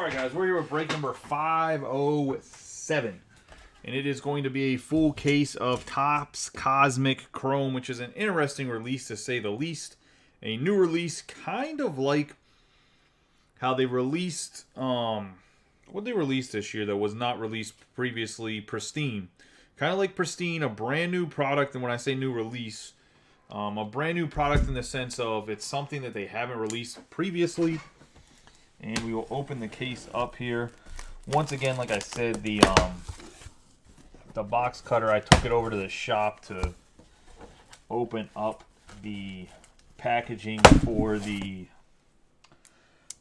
Alright guys, we're here with break number 507. And it is going to be a full case of Topps Cosmic Chrome, which is an interesting release to say the least. A new release, kind of like how they released, what they released this year that was not released previously, Pristine. Kind of like Pristine, a brand new product, and when I say new release, a brand new product in the sense of it's something that they haven't released previously. And we will open the case up here. Once again, like I said, the box cutter, I took it over to the shop to open up the packaging for the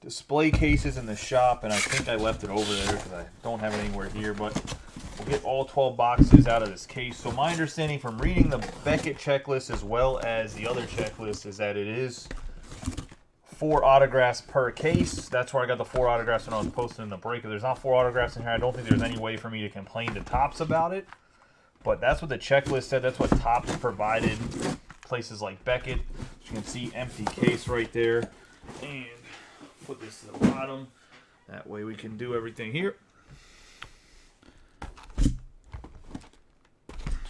display cases in the shop, and I think I left it over there because I don't have it anywhere here, but we'll get all 12 boxes out of this case. So my understanding from reading the Beckett checklist as well as the other checklist is that it is 4 autographs per case. That's where I got the 4 autographs when I was posting in the break. If there's not 4 autographs in here, I don't think there's any way for me to complain to Topps about it. But that's what the checklist said. That's what Topps provided. Places like Beckett. You can see empty case right there. And put this to the bottom. That way we can do everything here.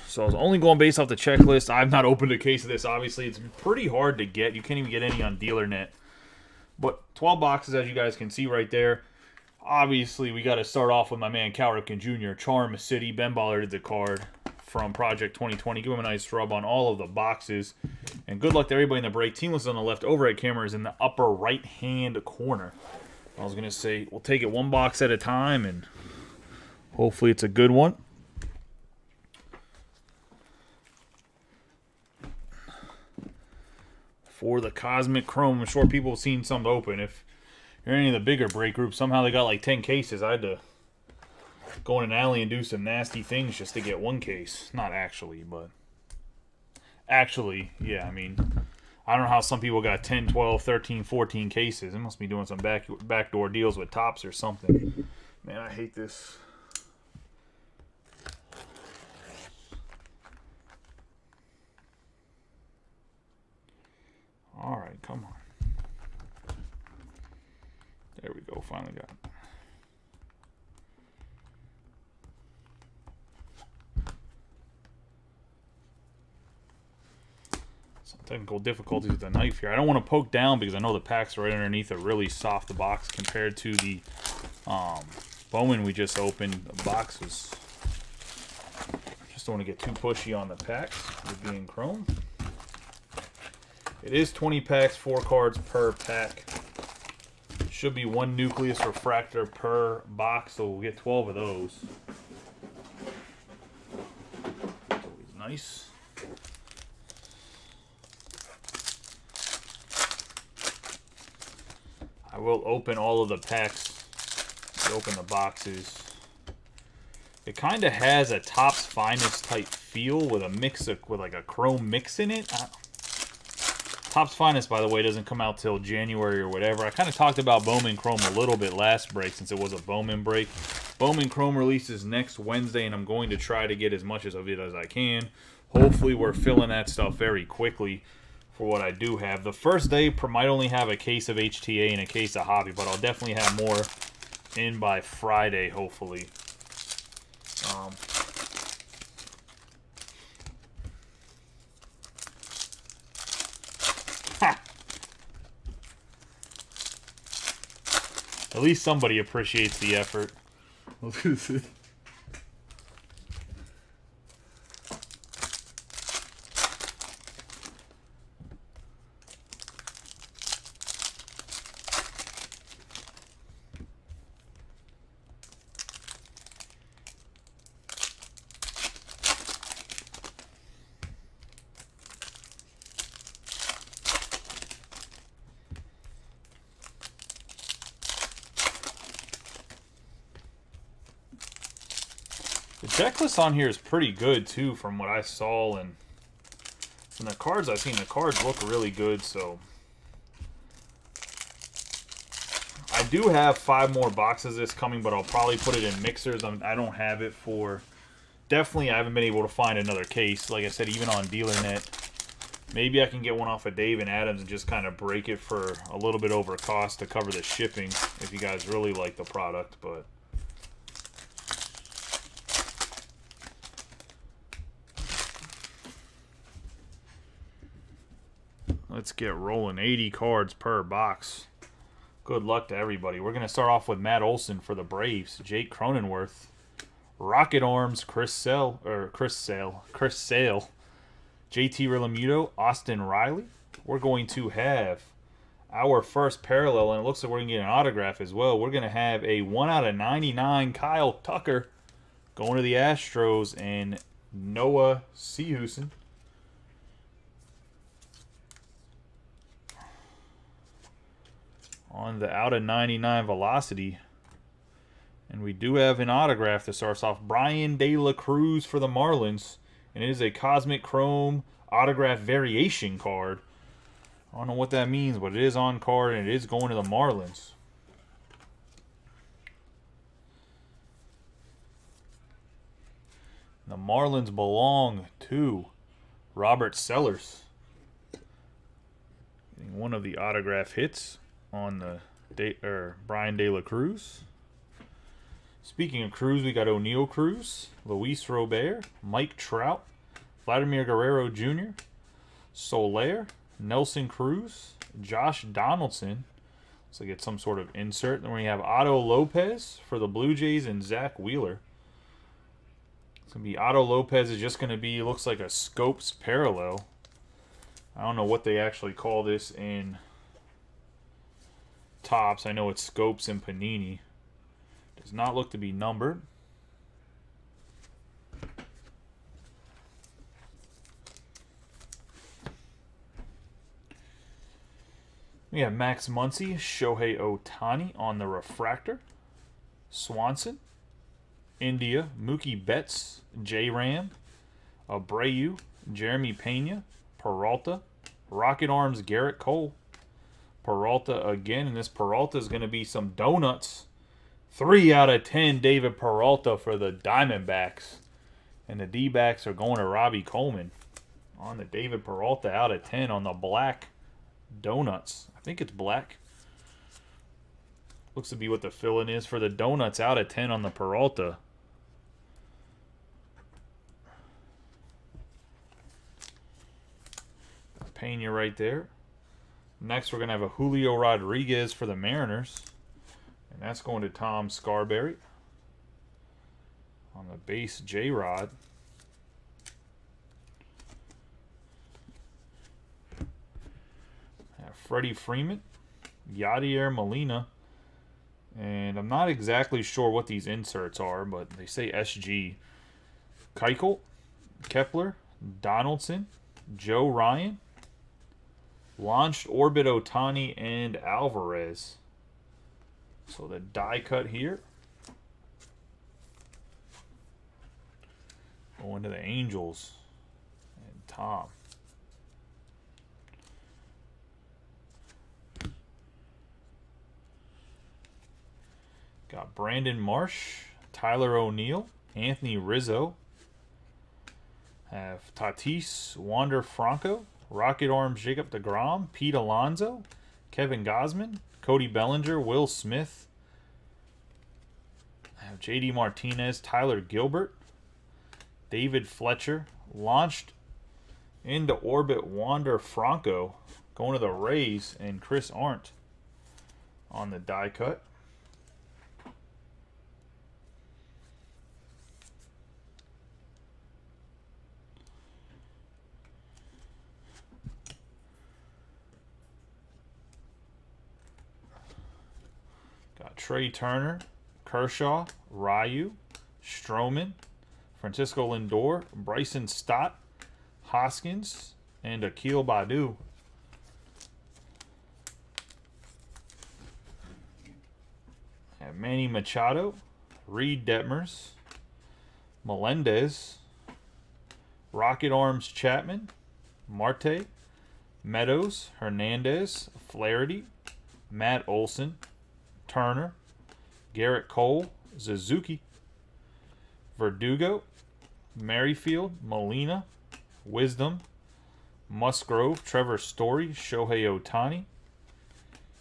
So I was only going based off the checklist. I've not opened a case of this. Obviously, it's pretty hard to get. You can't even get any on DealerNet. But 12 boxes, as you guys can see right there. Obviously, we got to start off with my man Cal Ripken Jr. Charm City. Ben Baller did the card from Project 2020. Give him a nice rub on all of the boxes. And good luck to everybody in the break. Team list on the left. Overhead camera is in the upper right-hand corner. I was going to say, we'll take it one box at a time, and hopefully it's a good one. For the Cosmic Chrome, I'm sure people have seen some open. If you're in any of the bigger break groups, somehow they got like 10 cases. I had to go in an alley and do some nasty things just to get one case. Not actually, but actually, yeah, I mean, I don't know how some people got 10, 12, 13, 14 cases. They must be doing some backdoor deals with Topps or something. Man, I hate this. All right, come on. There we go, finally got it. Some technical difficulties with the knife here. I don't want to poke down because I know the pack's right underneath a really soft box compared to the Bowman we just opened. The box was... Just don't want to get too pushy on the packs with being chrome. It is 20 packs, 4 cards per pack. Should be 1 nucleus refractor per box, so we'll get 12 of those. That's always nice. I will open all of the packs. Open the boxes. It kind of has a Topps Finest type feel with a mix of, with like a chrome mix in it. Topps Finest, by the way, doesn't come out till January or whatever. I kind of talked about Bowman Chrome a little bit last break since it was a Bowman break. Bowman Chrome releases next Wednesday, and I'm going to try to get as much of it as I can. Hopefully, we're filling that stuff very quickly for what I do have. The first day might only have a case of HTA and a case of Hobby, but I'll definitely have more in by Friday, hopefully. At least somebody appreciates the effort. The checklist on here is pretty good, too, from what I saw. And from the cards I've seen, the cards look really good, so... I do have 5 more boxes of this coming, but I'll probably put it in mixers. I don't have it for... Definitely, I haven't been able to find another case. Like I said, even on DealerNet, Maybe I can get one off of Dave and Adams and just kind of break it for a little bit over cost to cover the shipping if you guys really like the product, but let's get rolling. 80 cards per box. Good luck to everybody. We're going to start off with Matt Olson for the Braves, Jake Cronenworth, Rocket Arms, Chris Sale, JT Realmuto, Austin Riley. We're going to have our first parallel, and it looks like we're going to get an autograph as well. We're going to have a 1/99 Kyle Tucker going to the Astros, and Noah Sehuson. On the /99 velocity. And we do have an autograph that starts off. Brian De La Cruz for the Marlins. And it is a Cosmic Chrome autograph variation card. I don't know what that means, but it is on card and it is going to the Marlins. The Marlins belong to Robert Sellers. One of the autograph hits on the Brian De La Cruz. Speaking of Cruz, we got O'Neal Cruz, Luis Robert, Mike Trout, Vladimir Guerrero Jr., Soler, Nelson Cruz, Josh Donaldson. Looks like it's some sort of insert. Then we have Otto Lopez for the Blue Jays and Zach Wheeler. It's going to be Otto Lopez is just going to be, looks like a Scopes parallel. I don't know what they actually call this in Topps. I know it's Scopes and Panini. Does not look to be numbered. We have Max Muncy, Shohei Ohtani on the refractor. Swanson, India, Mookie Betts, J-Ram, Abreu, Jeremy Pena, Peralta, Rocket Arms, Garrett Cole. Peralta again, and this Peralta is going to be some donuts. 3/10 David Peralta for the Diamondbacks. And the D-backs are going to Robbie Coleman on the David Peralta /10 on the black donuts. I think it's black. Looks to be what the fill-in is for the donuts /10 on the Peralta. Pena right there. Next, we're going to have a Julio Rodriguez for the Mariners. And that's going to Tom Scarberry. On the base, J-Rod. Freddie Freeman, Yadier Molina. And I'm not exactly sure what these inserts are, but they say SG. Keuchel, Kepler, Donaldson, Joe Ryan, Launched Orbit Ohtani, and Alvarez. So the die cut here. Going to the Angels and Tom. Got Brandon Marsh, Tyler O'Neill, Anthony Rizzo. Have Tatis, Wander Franco, Rocket Arms, Jacob deGrom, Pete Alonso, Kevin Gausman, Cody Bellinger, Will Smith. I have JD Martinez, Tyler Gilbert, David Fletcher, launched into orbit Wander Franco, going to the Rays, and Chris Arndt on the die cut. Got Trey Turner, Kershaw, Ryu, Stroman, Francisco Lindor, Bryson Stott, Hoskins, and Akil Baddoo. And Manny Machado, Reed Detmers, Melendez, Rocket Arms Chapman, Marte, Meadows, Hernandez, Flaherty, Matt Olson, Turner, Garrett Cole, Suzuki, Verdugo, Merrifield, Molina, Wisdom, Musgrove, Trevor Story, Shohei Ohtani,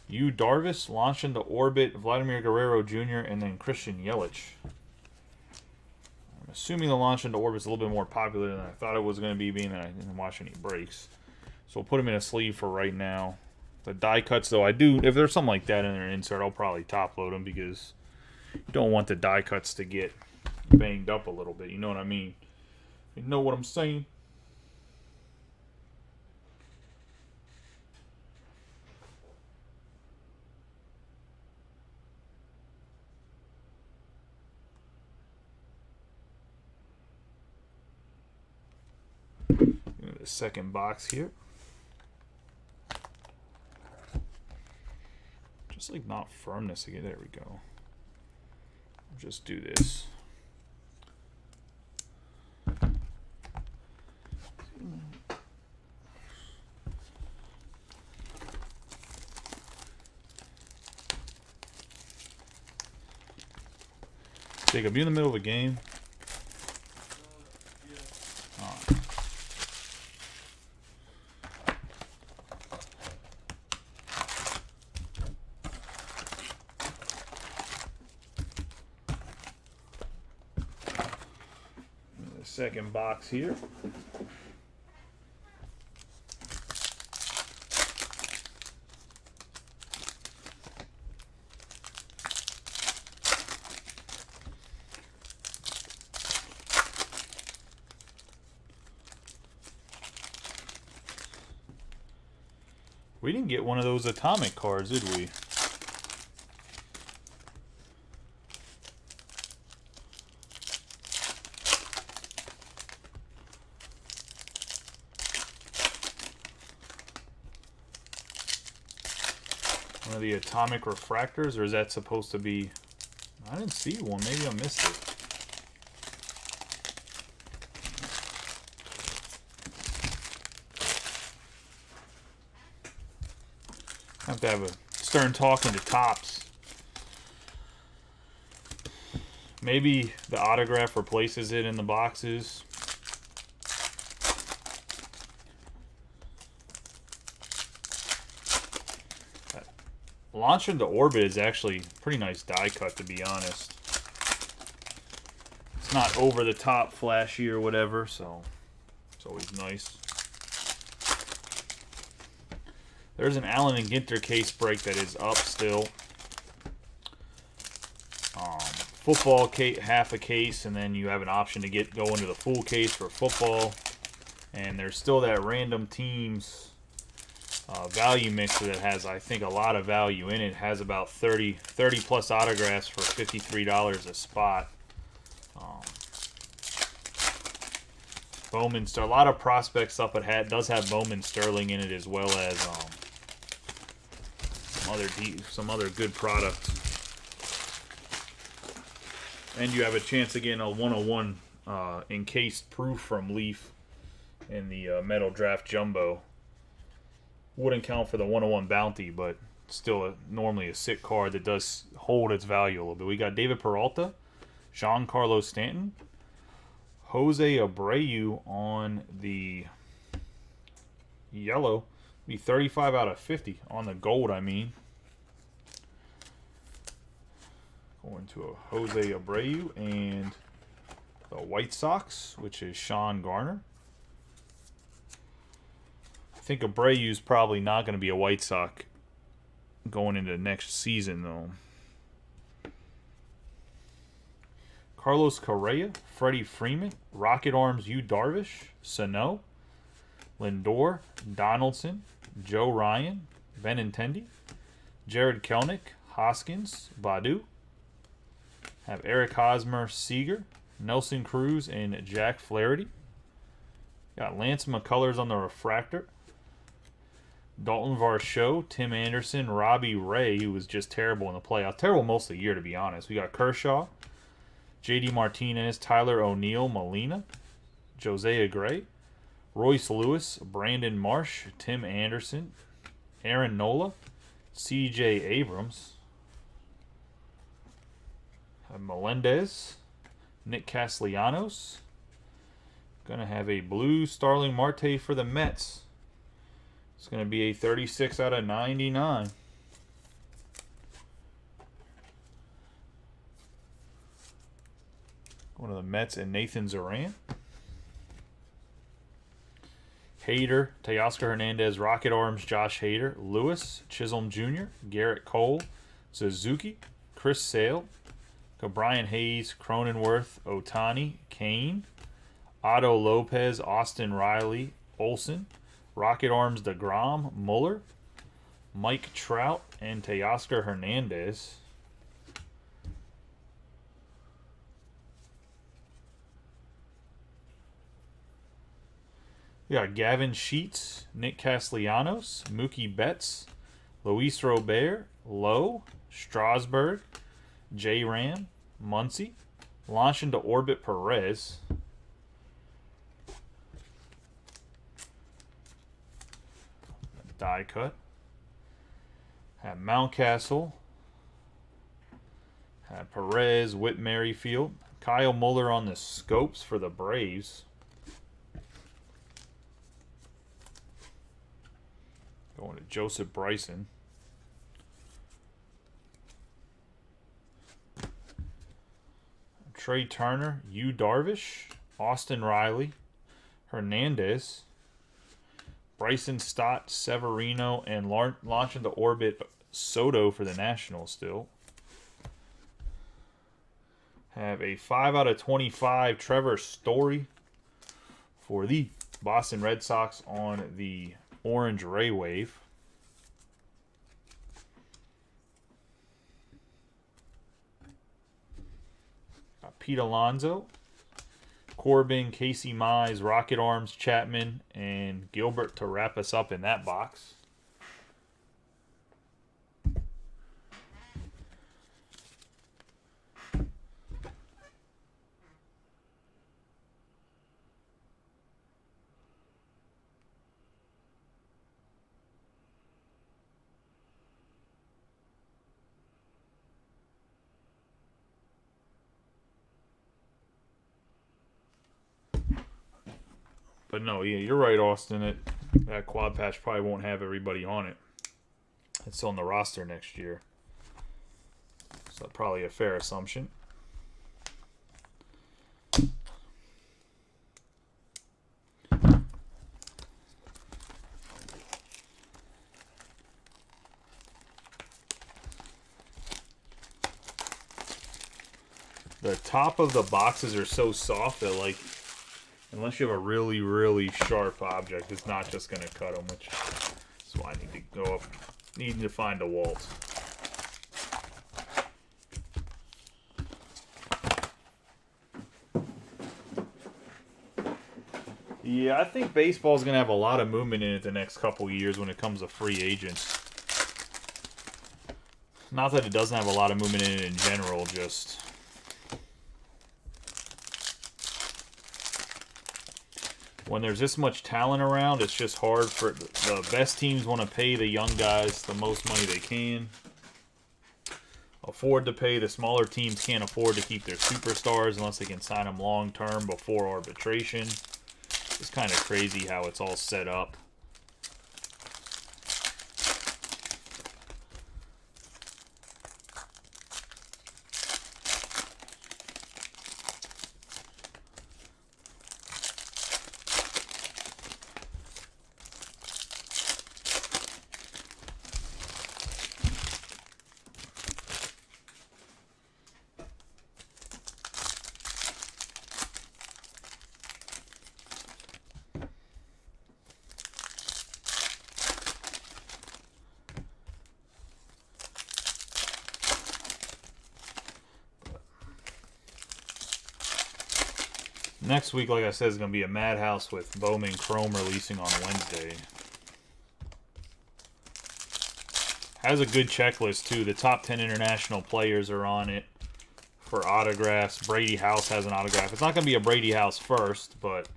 Yu Darvish, launch into orbit, Vladimir Guerrero Jr., and then Christian Yelich. I'm assuming the launch into orbit is a little bit more popular than I thought it was going to be, being that I didn't watch any breaks. So we'll put them in a sleeve for right now. The die cuts, though, I do, if there's something like that in their insert, I'll probably top load them because you don't want the die cuts to get banged up a little bit. You know what I mean? You know what I'm saying? The second box here. Just like not firmness again. There we go. Just do this. Jacob, you in the middle of a game? Second box here. We didn't get one of those atomic cards, did we? One of the atomic refractors, or is that supposed to be... I didn't see one. Maybe I missed it. I have to have a stern talking to Topps. Maybe the autograph replaces it in the boxes. Launch into orbit is actually a pretty nice die cut, to be honest. It's not over the top flashy or whatever, so it's always nice. There's an Allen and Ginter case break that is up still. Football case, half a case, and then you have an option to go into the full case for football. And there's still that random teams value mixer that has, I think, a lot of value in it. It has about 30 plus autographs for $53 a spot. Bowman, a lot of prospect stuff, but does have Bowman Sterling in it, as well as some other good products. And you have a chance again, a 101 encased proof from Leaf in the Metal Draft Jumbo. Wouldn't count for the 101 bounty, but still normally a sick card that does hold its value a little bit. We got David Peralta, Giancarlo Stanton, Jose Abreu on the yellow. Be 35 out of 50 on the gold, I mean. Going to a Jose Abreu, and the White Sox, which is Sean Garner. I think Abreu's probably not going to be a White Sox going into next season, though. Carlos Correa, Freddie Freeman, Rocket Arms, Yu Darvish, Sano, Lindor, Donaldson, Joe Ryan, Benintendi, Jared Kelenic, Hoskins, Baddoo. Have Eric Hosmer, Seager, Nelson Cruz, and Jack Flaherty. Got Lance McCullers on the refractor. Dalton Varsho, Tim Anderson, Robbie Ray, who was just terrible in the playoffs. Terrible most of the year, to be honest. We got Kershaw, J.D. Martinez, Tyler O'Neill, Molina, Josiah Gray, Royce Lewis, Brandon Marsh, Tim Anderson, Aaron Nola, C.J. Abrams, Melendez, Nick Castellanos. Gonna have a blue Starling Marte for the Mets. It's going to be a 36 out of 99. One of the Mets and Nathan Zoran. Hader, Teoscar Hernandez, Rocket Arms, Josh Hader, Lewis, Chisholm Jr., Garrett Cole, Suzuki, Chris Sale, Brian Hayes, Cronenworth, Otani, Kane, Otto Lopez, Austin Riley, Olson, Rocket Arms, DeGrom, Muller, Mike Trout, and Teoscar Hernandez. We got Gavin Sheets, Nick Castellanos, Mookie Betts, Luis Robert, Lowe, Strasburg, J. Ram, Muncy, launch into orbit Perez. Die cut. Have Mountcastle. Have Perez, Whit Merrifield. Kyle Muller on the scopes for the Braves. Going to Joseph Bryson. Trey Turner, Yu Darvish, Austin Riley, Hernandez, Bryson Stott, Severino, and launch into orbit Soto for the Nationals still. Have a 5 out of 25 Trevor Story for the Boston Red Sox on the Orange Ray Wave. Pete Alonso, Corbin, Casey Mize, Rocket Arms, Chapman, and Gilbert to wrap us up in that box. But no, yeah, you're right, Austin. That quad patch probably won't have everybody on it. It's on the roster next year. So probably a fair assumption. The top of the boxes are so soft that, like, unless you have a really, really sharp object, it's not just going to cut them, which is why I need to go up. Need to find a Walt. Yeah, I think baseball's going to have a lot of movement in it the next couple years when it comes to free agents. Not that it doesn't have a lot of movement in it in general, just... when there's this much talent around, it's just hard for the best teams want to pay the young guys the most money they can. Afford to pay. The smaller teams can't afford to keep their superstars unless they can sign them long term before arbitration. It's kind of crazy how it's all set up. Next week, like I said, is going to be a madhouse with Bowman Chrome releasing on Wednesday. Has a good checklist, too. The top 10 international players are on it for autographs. Brady House has an autograph. It's not going to be a Brady House first, but...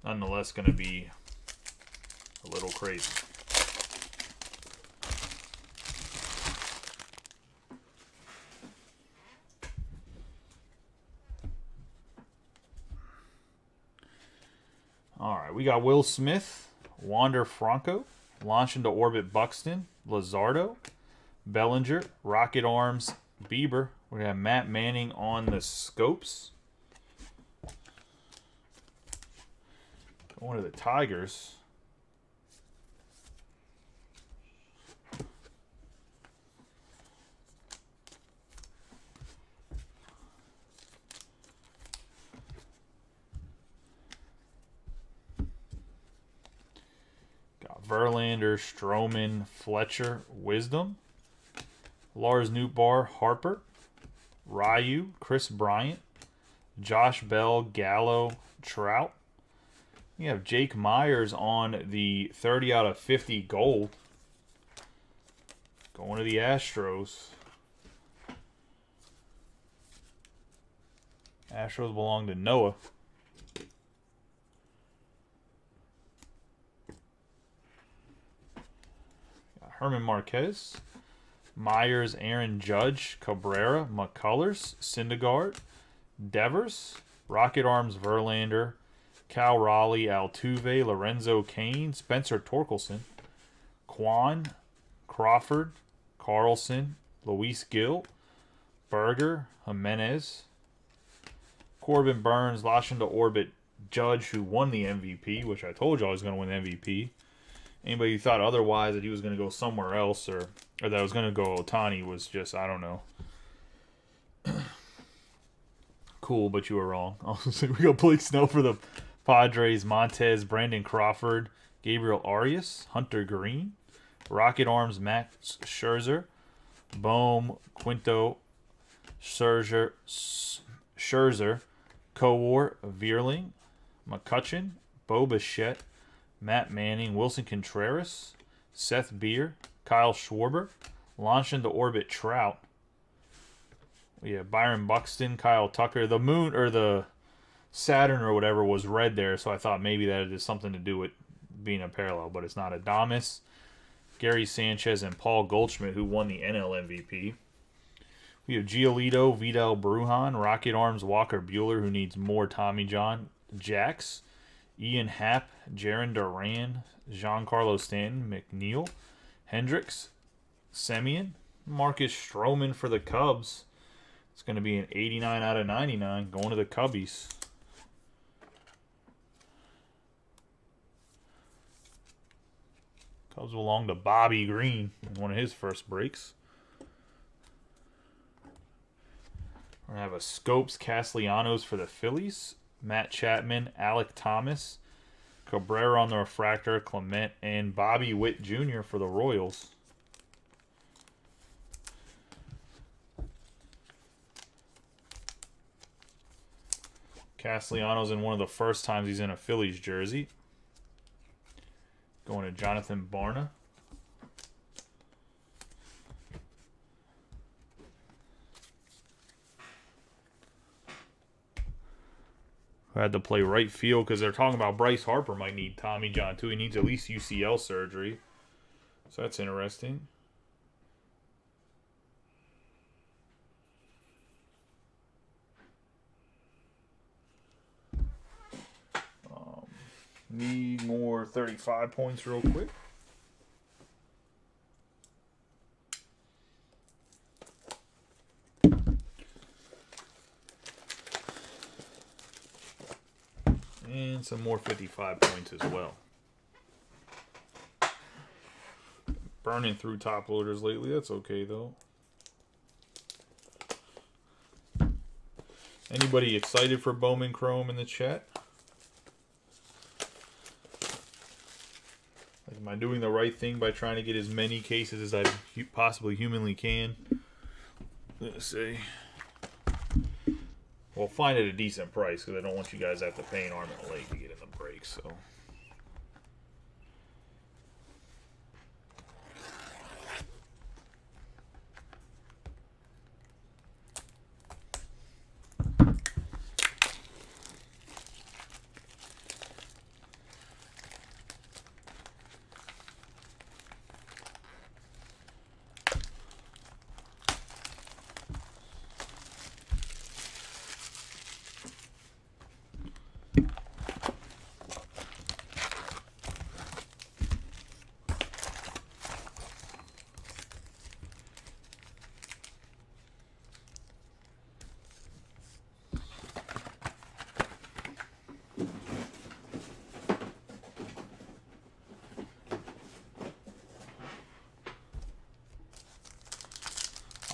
nonetheless, going to be a little crazy. All right, we got Will Smith, Wander Franco, Launch into Orbit Buxton, Lazardo, Bellinger, Rocket Arms, Bieber. We have Matt Manning on the scopes. One of the Tigers. Got Verlander, Stroman, Fletcher, Wisdom, Lars Nootbaar, Harper, Ryu, Chris Bryant, Josh Bell, Gallo, Trout. You have Jake Myers on the 30 out of 50 gold. Going to the Astros. Astros belong to Noah. Herman Marquez. Myers, Aaron Judge, Cabrera, McCullers, Syndergaard, Devers, Rocket Arms, Verlander, Cal Raleigh, Altuve, Lorenzo Cain, Spencer Torkelson, Kwan, Crawford, Carlson, Luis Gil, Berger, Jimenez, Corbin Burns, Launch into Orbit, Judge, who won the MVP, which I told you I was going to win the MVP. Anybody who thought otherwise, that he was going to go somewhere else, or that I was going to go Ohtani, was just, I don't know. Cool, but you were wrong. We got Blake Snell for the Padres, Montez, Brandon Crawford, Gabriel Arias, Hunter Green, Rocket Arms, Max Scherzer, Bohm, Quinto, Scherzer, Kowar, Vierling, McCutchen, Bo Bichette, Matt Manning, Wilson Contreras, Seth Beer, Kyle Schwarber, Launch into Orbit Trout. Yeah, Byron Buxton, Kyle Tucker. The moon, or the Saturn or whatever, was red there, so I thought maybe that had something to do with being a parallel, but it's not. Adames, Gary Sanchez, and Paul Goldschmidt, who won the NL MVP. We have Giolito, Vidal Brujan, Rocket Arms, Walker Buehler, who needs more Tommy John, Jax, Ian Happ, Jarren Duran, Giancarlo Stanton, McNeil, Hendricks, Semien, Marcus Stroman for the Cubs. It's going to be an 89 out of 99 going to the Cubbies. Cubs belong to Bobby Green in one of his first breaks. We're going to have a Scopes Castellanos for the Phillies. Matt Chapman, Alec Thomas, Cabrera on the refractor, Clement, and Bobby Witt Jr. for the Royals. Castellanos in one of the first times he's in a Phillies jersey. Going to Jonathan Barna. Who had to play right field because they're talking about Bryce Harper might need Tommy John too. He needs at least UCL surgery. So that's interesting. Need more 35 points real quick. And some more 55 points as well. Burning through top loaders lately. That's okay, though. Anybody excited for Bowman Chrome in the chat? Like, am I doing the right thing by trying to get as many cases as I possibly humanly can? Let's see. We'll find it at a decent price because I don't want you guys to have to pay an arm and a leg to get in the break. So.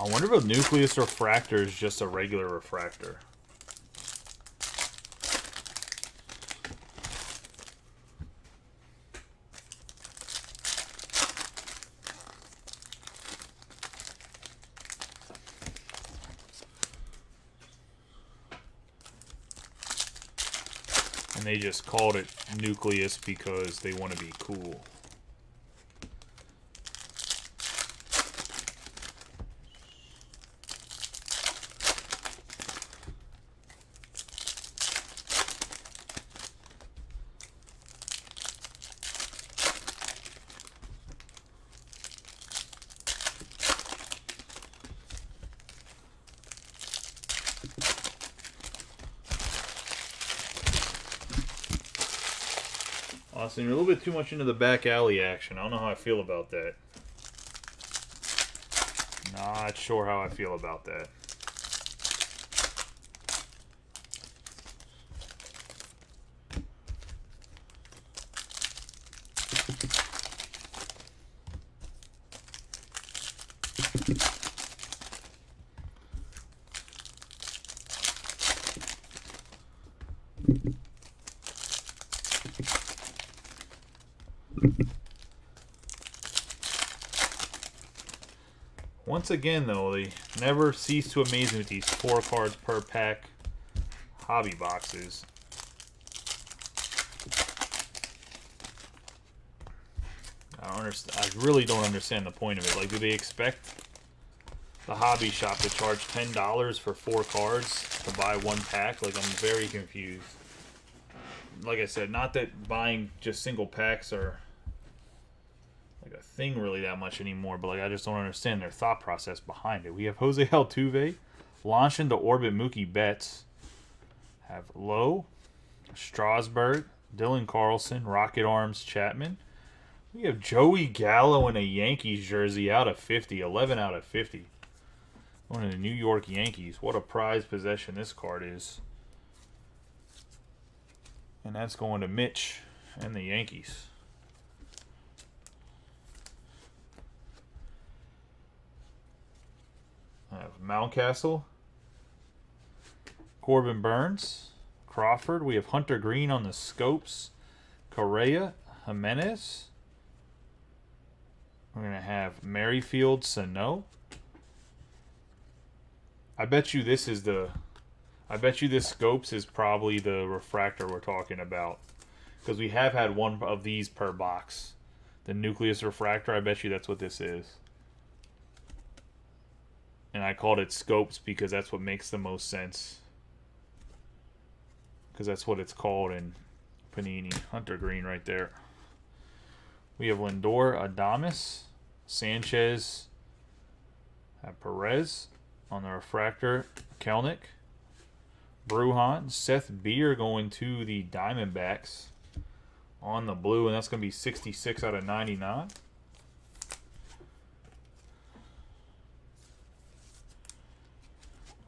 I wonder if a nucleus refractor is just a regular refractor. And they just called it nucleus because they want to be cool. Austin, you're a little bit too much into the back alley action. I don't know how I feel about that. Not sure how I feel about that. Once again, though, they never cease to amaze me with these 4 cards per pack hobby boxes. I don't understand. I really don't understand the point of it. Like, do they expect the hobby shop to charge $10 for 4 cards to buy 1 pack? Like, I'm very confused. Like I said, not that buying just single packs are like a thing really that much anymore, but like I just don't understand their thought process behind it. We have Jose Altuve, launch into orbit Mookie Betts, have Lowe, Strasburg, Dylan Carlson, Rocket Arms Chapman. We have Joey Gallo in a Yankees jersey out of 50, 11 out of 50. One of the New York Yankees. What a prized possession this card is. And that's going to Mitch and the Yankees. I have Mountcastle, Corbin Burns, Crawford. We have Hunter Green on the scopes, Correa, Jimenez. We're going to have Merrifield, Sano. I bet you this scopes is probably the refractor we're talking about. Because we have had one of these per box. The nucleus refractor, I bet you that's what this is. And I called it scopes because that's what makes the most sense. Because that's what it's called in Panini. Hunter Green right there. We have Lindor, Adames, Sanchez, Perez on the refractor, Kelnick, Brujan, Seth Beer going to the Diamondbacks on the blue, and that's going to be 66 out of 99.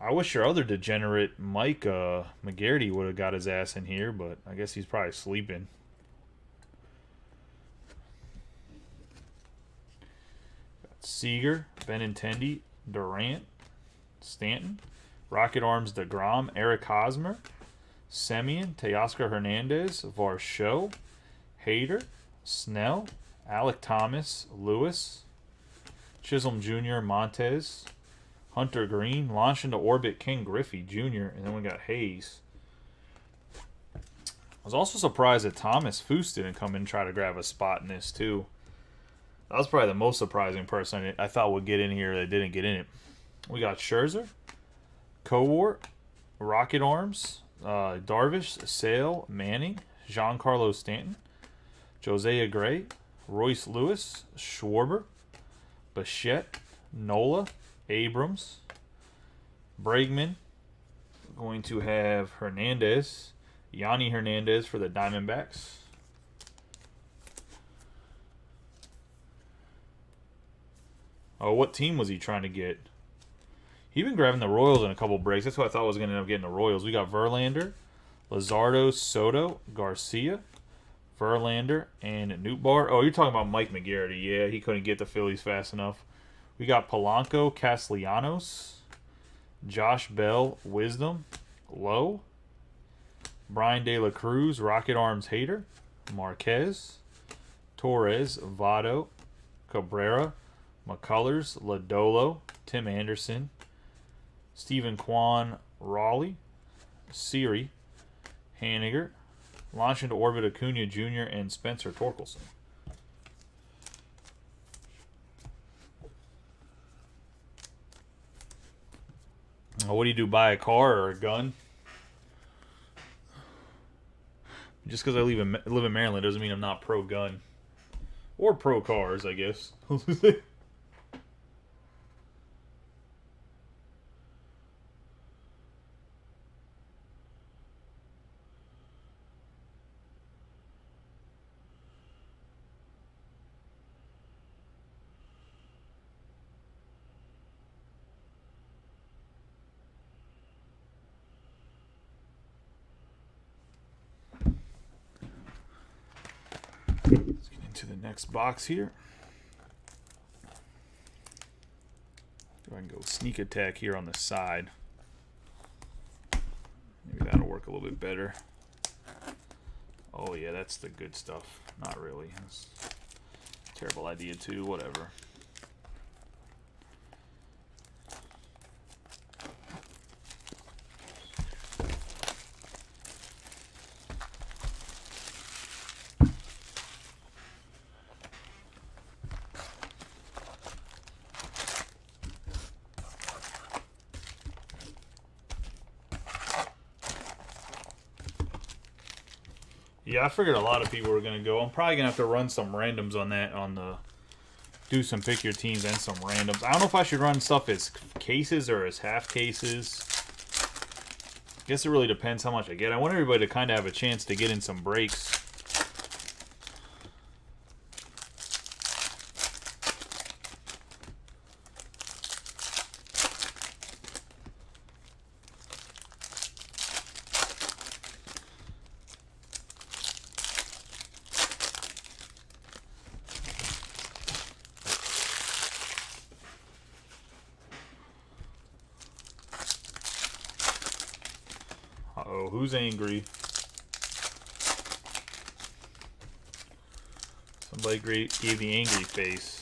I wish your other degenerate, Mike McGarity, would have got his ass in here, but I guess he's probably sleeping. Got Seager, Benintendi, Durant, Stanton, Rocket Arms DeGrom, Eric Hosmer, Semien, Teoscar Hernandez, Varsho, Hader, Snell, Alec Thomas, Lewis, Chisholm Jr., Montez, Hunter Green, launch into orbit King Griffey Jr., and then we got Hayes. I was also surprised that Thomas Foose didn't come in and try to grab a spot in this, too. That was probably the most surprising person I thought would get in here that didn't get in it. We got Scherzer, Cowart, Rocket Arms, Darvish, Sale, Manning, Giancarlo Stanton, Josiah Gray, Royce Lewis, Schwarber, Bichette, Nola, Abrams, Bregman. Going to have Hernandez, Yanni Hernandez for the Diamondbacks. Oh, what team was he trying to get? He been grabbing the Royals in a couple breaks. That's what I thought was going to end up getting the Royals. We got Verlander, Luzardo, Soto, Garcia, Verlander, and Nootbaar. Oh, you're talking about Mike McGarity. Yeah, he couldn't get the Phillies fast enough. We got Polanco, Castellanos, Josh Bell, Wisdom, Lowe, Brian De La Cruz, Rocket Arms Hater, Marquez, Torres, Votto, Cabrera, McCullers, Lodolo, Tim Anderson, Stephen Kwan, Raleigh, Siri, Haniger, launch into orbit Acuna Jr., and Spencer Torkelson. What do you do, buy a car or a gun? Just because I live in Maryland doesn't mean I'm not pro-gun. Or pro-cars, I guess. Let's get into the next box here. Go ahead and go sneak attack here on the side. Maybe that'll work a little bit better. Oh yeah, that's the good stuff. Not really. That's a terrible idea too. Whatever. Yeah, I figured a lot of people were going to go. I'm probably going to have to run some randoms on that, do some pick your teams and some randoms. I don't know if I should run stuff as cases or as half cases. I guess it really depends how much I get. I want everybody to kind of have a chance to get in some breaks. Uh-oh, who's angry? Somebody gave the angry face.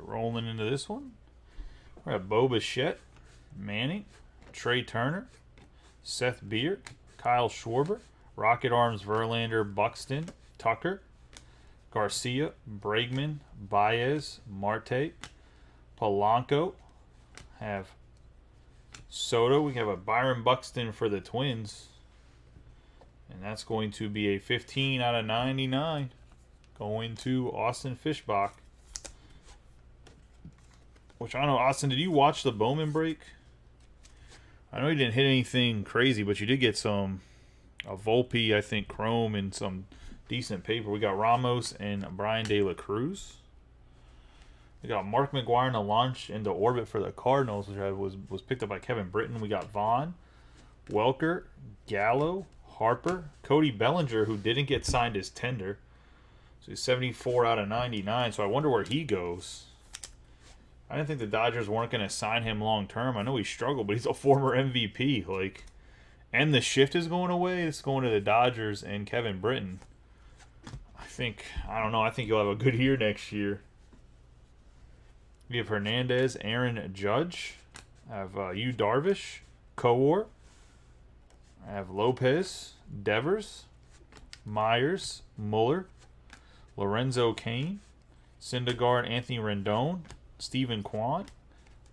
Rolling into this one. We have Bo Bichette, Manning, Trey Turner, Seth Beer, Kyle Schwarber, Rocket Arms Verlander, Buxton, Tucker, Garcia, Bregman, Baez, Marte, Polanco. Have Soto. We have a Byron Buxton for the Twins. And that's going to be a 15 out of 99. Going to Austin Fishbach. Which I don't know, Austin, did you watch the Bowman break? I know you didn't hit anything crazy, but you did get a Volpe, I think, chrome and some decent paper. We got Ramos and Brian De La Cruz. We got Mark McGwire in the launch into orbit for the Cardinals, which was picked up by Kevin Britton. We got Vaughn, Welker, Gallo, Harper, Cody Bellinger, who didn't get signed as tender. So he's 74 out of 99, so I wonder where he goes. I didn't think the Dodgers weren't going to sign him long term. I know he struggled, but he's a former MVP. And the shift is going away. It's going to the Dodgers and Kevin Britton. I don't know. I think he'll have a good year next year. We have Hernandez, Aaron Judge. I have Yu Darvish, Kowar. I have Lopez, Devers, Myers, Muller, Lorenzo Cain, Syndergaard, Anthony Rendon, Stephen Kwan,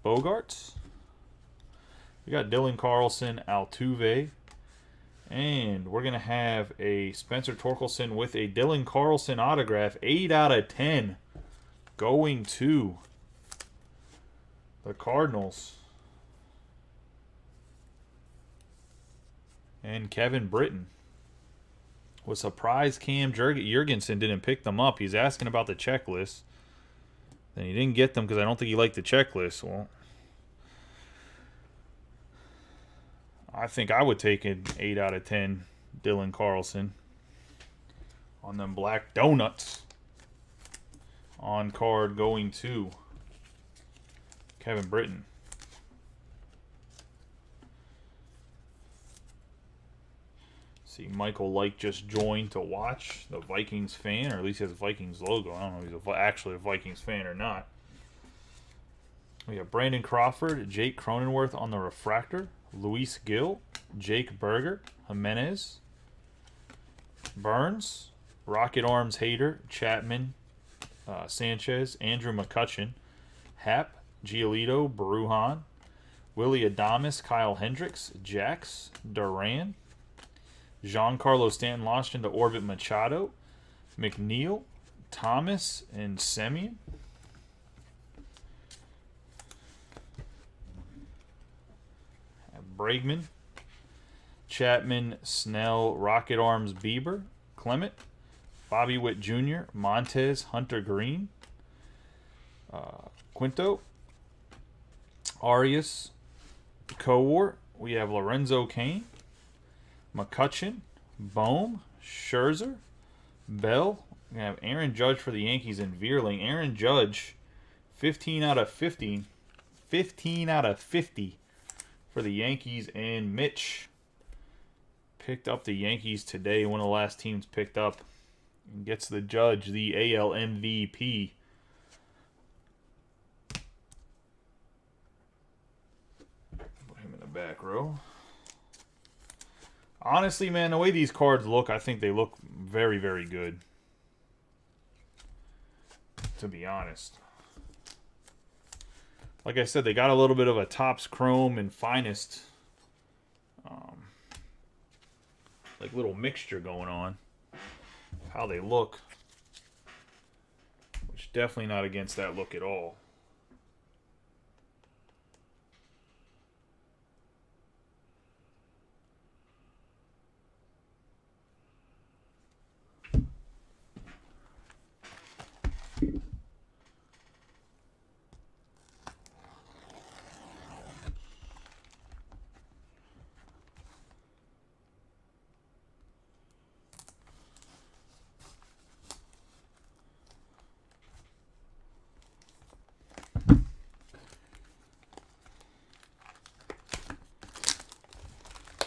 Bogarts. We got Dylan Carlson, Altuve. And we're going to have a Spencer Torkelson with a Dylan Carlson autograph. 8 out of 10. Going to the Cardinals. And Kevin Britton. Was surprised Cam Jurgensen didn't pick them up. He's asking about the checklist. Then he didn't get them because I don't think he liked the checklist. Well, I think I would take an 8 out of 10 Dylan Carlson on them black donuts. On card going to Kevin Britton. See, Michael Light just joined to watch. The Vikings fan, or at least he has a Vikings logo. I don't know if he's actually a Vikings fan or not. We have Brandon Crawford, Jake Cronenworth on the refractor, Luis Gill, Jake Berger, Jimenez, Burns, Rocket Arms Hader, Chapman, Sanchez, Andrew McCutchen, Happ, Giolito, Brujan, Willie Adames, Kyle Hendricks, Jax, Duran, Giancarlo Stanton launched into orbit Machado, McNeil, Thomas, and Semien. Bregman, Chapman, Snell, Rocket Arms Bieber, Clement, Bobby Witt Jr., Montez, Hunter Green, Quinto, Arias, Kowar. We have Lorenzo Cain, McCutchen, Bohm, Scherzer, Bell. We have Aaron Judge for the Yankees and Veerling. Aaron Judge, 15 out of 50. 15 out of 50 for the Yankees, and Mitch picked up the Yankees today. One of the last teams picked up. And gets the Judge, the AL MVP. Put him in the back row. Honestly, man, the way these cards look, I think they look very, very good. To be honest. Like I said, they got a little bit of a Topps Chrome and Finest like little mixture going on. How they look. Which definitely not against that look at all.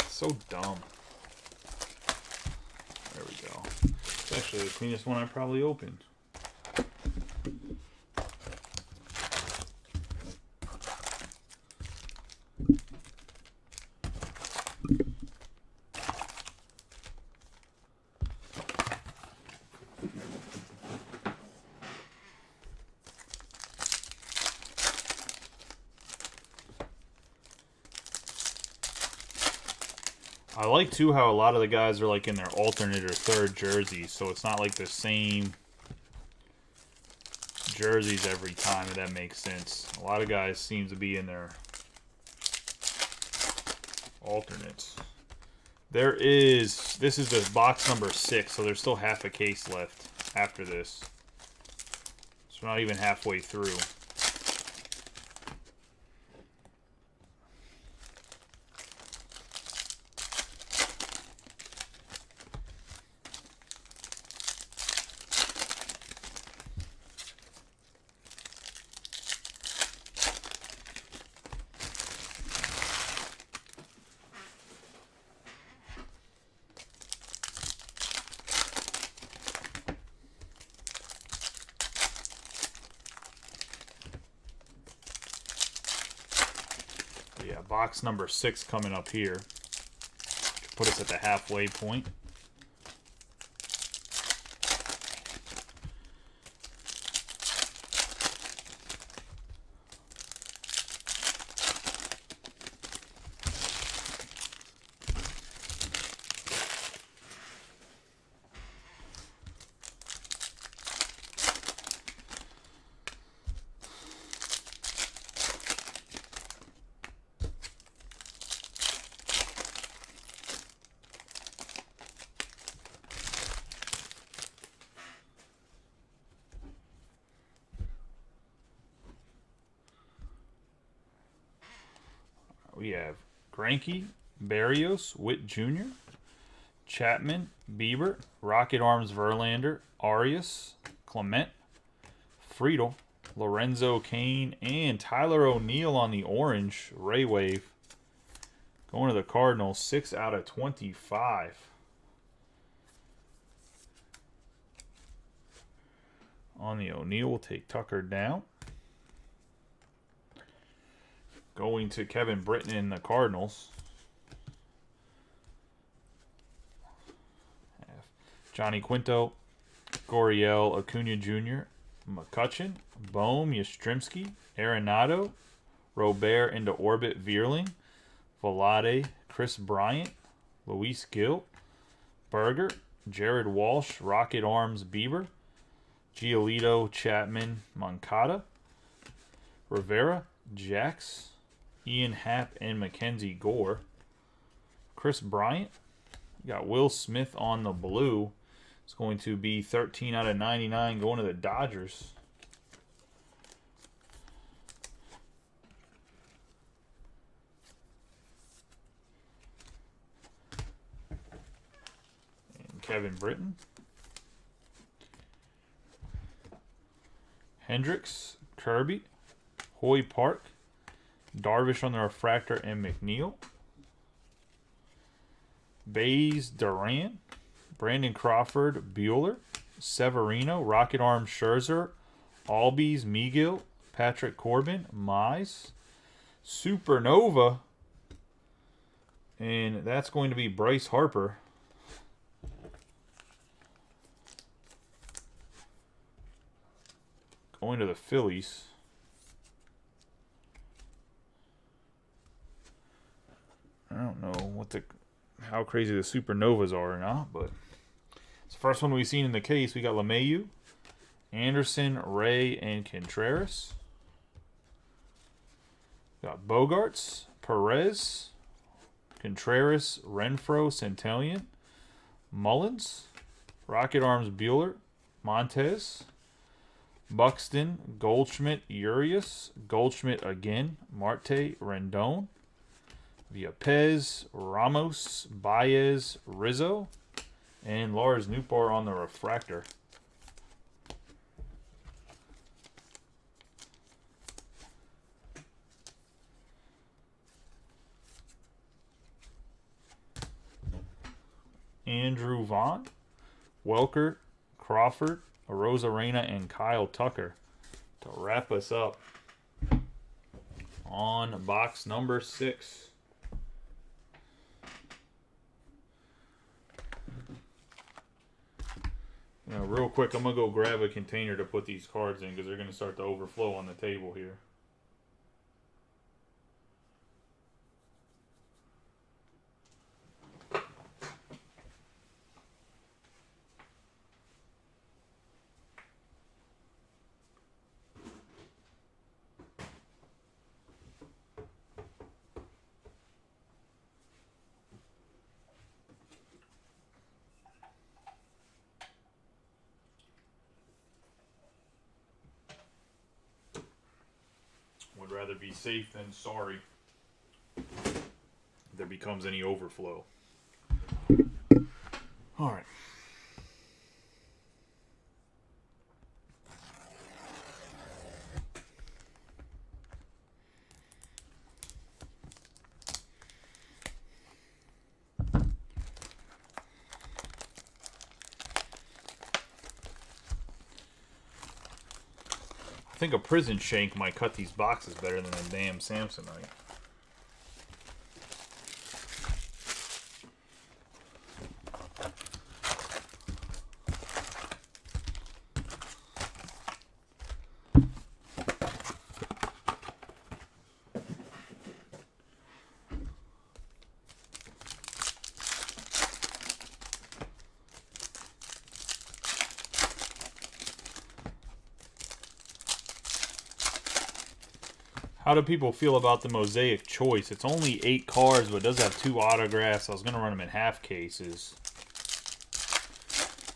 So dumb. There we go. It's actually the cleanest one I probably opened. I like, too, how a lot of the guys are, like, in their alternate or third jerseys, so it's not, like, the same jerseys every time, if that makes sense. A lot of guys seem to be in their alternates. This is the box number 6, so there's still half a case left after this. So we're not even halfway through. Box number 6 coming up here. Put us at the halfway point. We have Greinke, Berrios, Witt Jr., Chapman, Bieber, Rocket Arms Verlander, Arias, Clement, Friedel, Lorenzo Cain, and Tyler O'Neill on the orange. Ray Wave. Going to the Cardinals, 6 out of 25. On the O'Neill, we'll take Tucker down. Going to Kevin Britton in the Cardinals. Johnny Quinto, Gurriel, Acuna Jr., McCutchen, Bohm, Yastrzemski, Arenado, Robert into orbit, Vierling, Vlade, Chris Bryant, Luis Gil, Berger, Jared Walsh, Rocket Arms, Bieber, Giolito, Chapman, Moncada, Rivera, Jax, Ian Happ, and Mackenzie Gore. Chris Bryant. You got Will Smith on the blue. It's going to be 13 out of 99 going to the Dodgers. And Kevin Britton. Hendricks, Kirby, Hoy Park, Darvish on the refractor, and McNeil. Bays, Duran, Brandon Crawford, Bueller, Severino, Rocket Arm, Scherzer, Albies, Megill, Patrick Corbin, Mize, Supernova, and that's going to be Bryce Harper. Going to the Phillies. I don't know how crazy the Supernovas are or not, but it's the first one we've seen in the case. We got LeMahieu, Anderson, Ray, and Contreras. Got Bogarts, Perez, Contreras, Renfroe, Centellion, Mullins, Rocket Arms, Bueller, Montez, Buxton, Goldschmidt, Urias, Goldschmidt again, Marte, Rendon, Villepez, Ramos, Baez, Rizzo, and Lars Nootbaar on the refractor. Andrew Vaughn, Welker, Crawford, Arozarena, and Kyle Tucker to wrap us up on box number 6. Now, real quick, I'm going to go grab a container to put these cards in because they're going to start to overflow on the table here. Would rather be safe than sorry if there becomes any overflow. All right. I think a prison shank might cut these boxes better than a damn Samsonite. How do people feel about the Mosaic Choice? It's only 8 cards, but it does have 2 autographs. I was going to run them in half cases.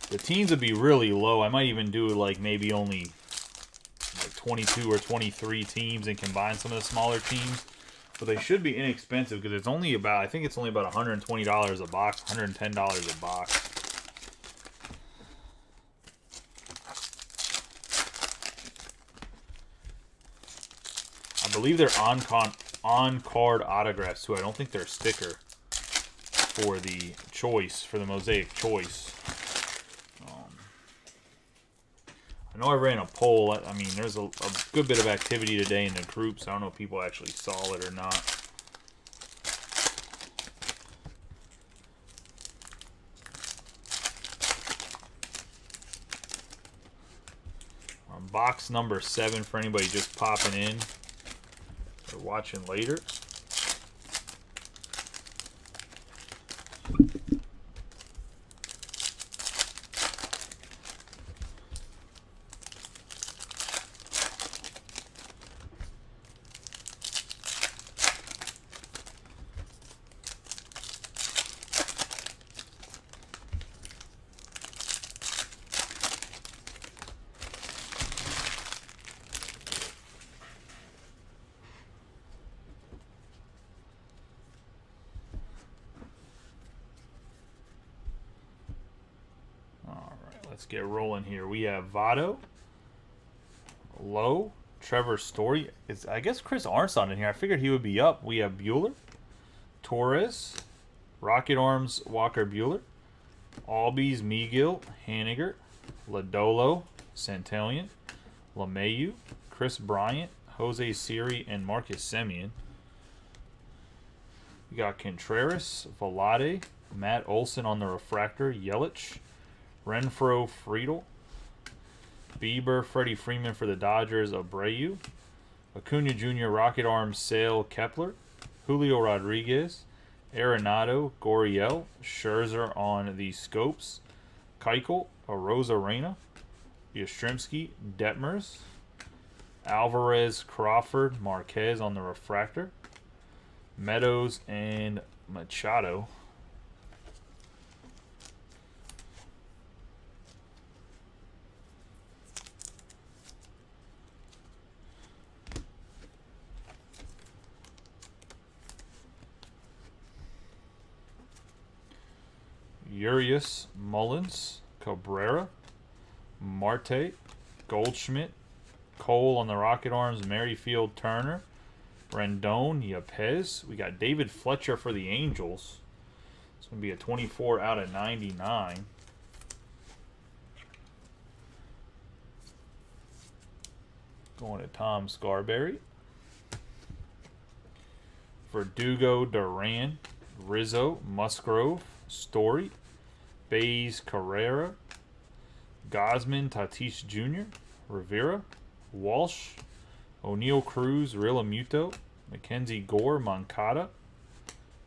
The teams would be really low. I might even do like maybe only like 22 or 23 teams and combine some of the smaller teams. But they should be inexpensive because it's only about, I think it's only about $120 a box, $110 a box. I believe they're on-card autographs too. I don't think they're a sticker for the choice, for the Mosaic Choice. I know I ran a poll. I mean, there's a good bit of activity today in the groups. I don't know if people actually saw it or not. Box number 7 for anybody just popping in or watching later. Let's get rolling here. We have Votto, Lowe, Trevor Story. I guess Chris Arntt's on in here. I figured he would be up. We have Bueller, Torres, Rocket Arms, Walker Bueller, Albies, Megill, Haniger, Lodolo, Santillan, LeMahieu, Chris Bryant, Jose Siri, and Marcus Semien. We got Contreras, Vlade, Matt Olson on the refractor, Yelich, Renfroe, Friedel, Bieber, Freddie Freeman for the Dodgers, Abreu, Acuna Jr., Rocket Arms, Sale, Kepler, Julio Rodriguez, Arenado, Gurriel, Scherzer on the Scopes, Keuchel, Arozarena, Yastrzemski, Detmers, Alvarez, Crawford, Marquez on the refractor, Meadows, and Machado. Urias, Mullins, Cabrera, Marte, Goldschmidt, Cole on the Rocket Arms, Merrifield, Turner, Rendon, Yepez. We got David Fletcher for the Angels. It's going to be a 24 out of 99. Going to Tom Scarberry. Verdugo, Duran, Rizzo, Musgrove, Story, Baez, Carrera, Gosman, Tatis Jr., Rivera, Walsh, O'Neill Cruz, Realmuto, Mackenzie Gore, Moncada,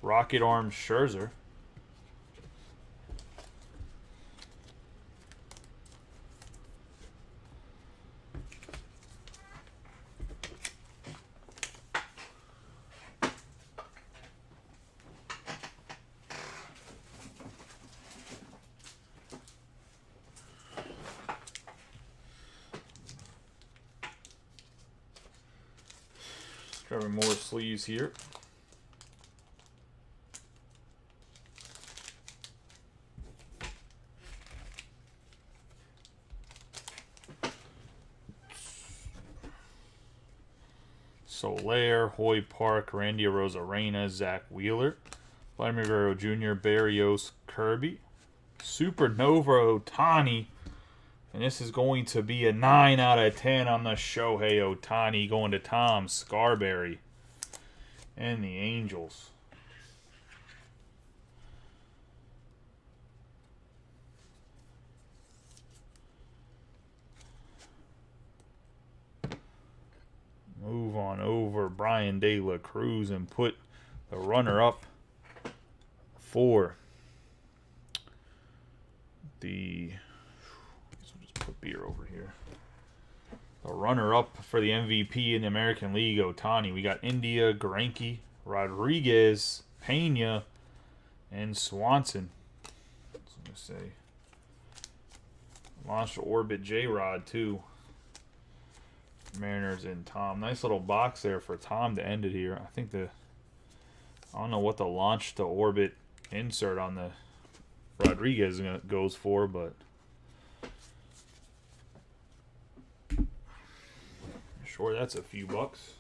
Rocket Arms, Scherzer. Grabbing more sleeves here. Soler, Hoy Park, Randy Arozarena, Zach Wheeler, Vladimir Guerrero Jr., Barrios, Kirby, Supernova Ohtani. And this is going to be a 9 out of 10 on the Shohei Ohtani, going to Tom Scarberry and the Angels. Move on over Brian De La Cruz and put the runner up for the... Put beer over here. The runner-up for the MVP in the American League, Ohtani. We got India, Greinke, Rodriguez, Pena, and Swanson. That's what I'm going to say. Launch to orbit J-Rod, too. Mariners and Tom. Nice little box there for Tom to end it here. I think I don't know what the launch to orbit insert on the Rodriguez goes for, but sure that's a few bucks.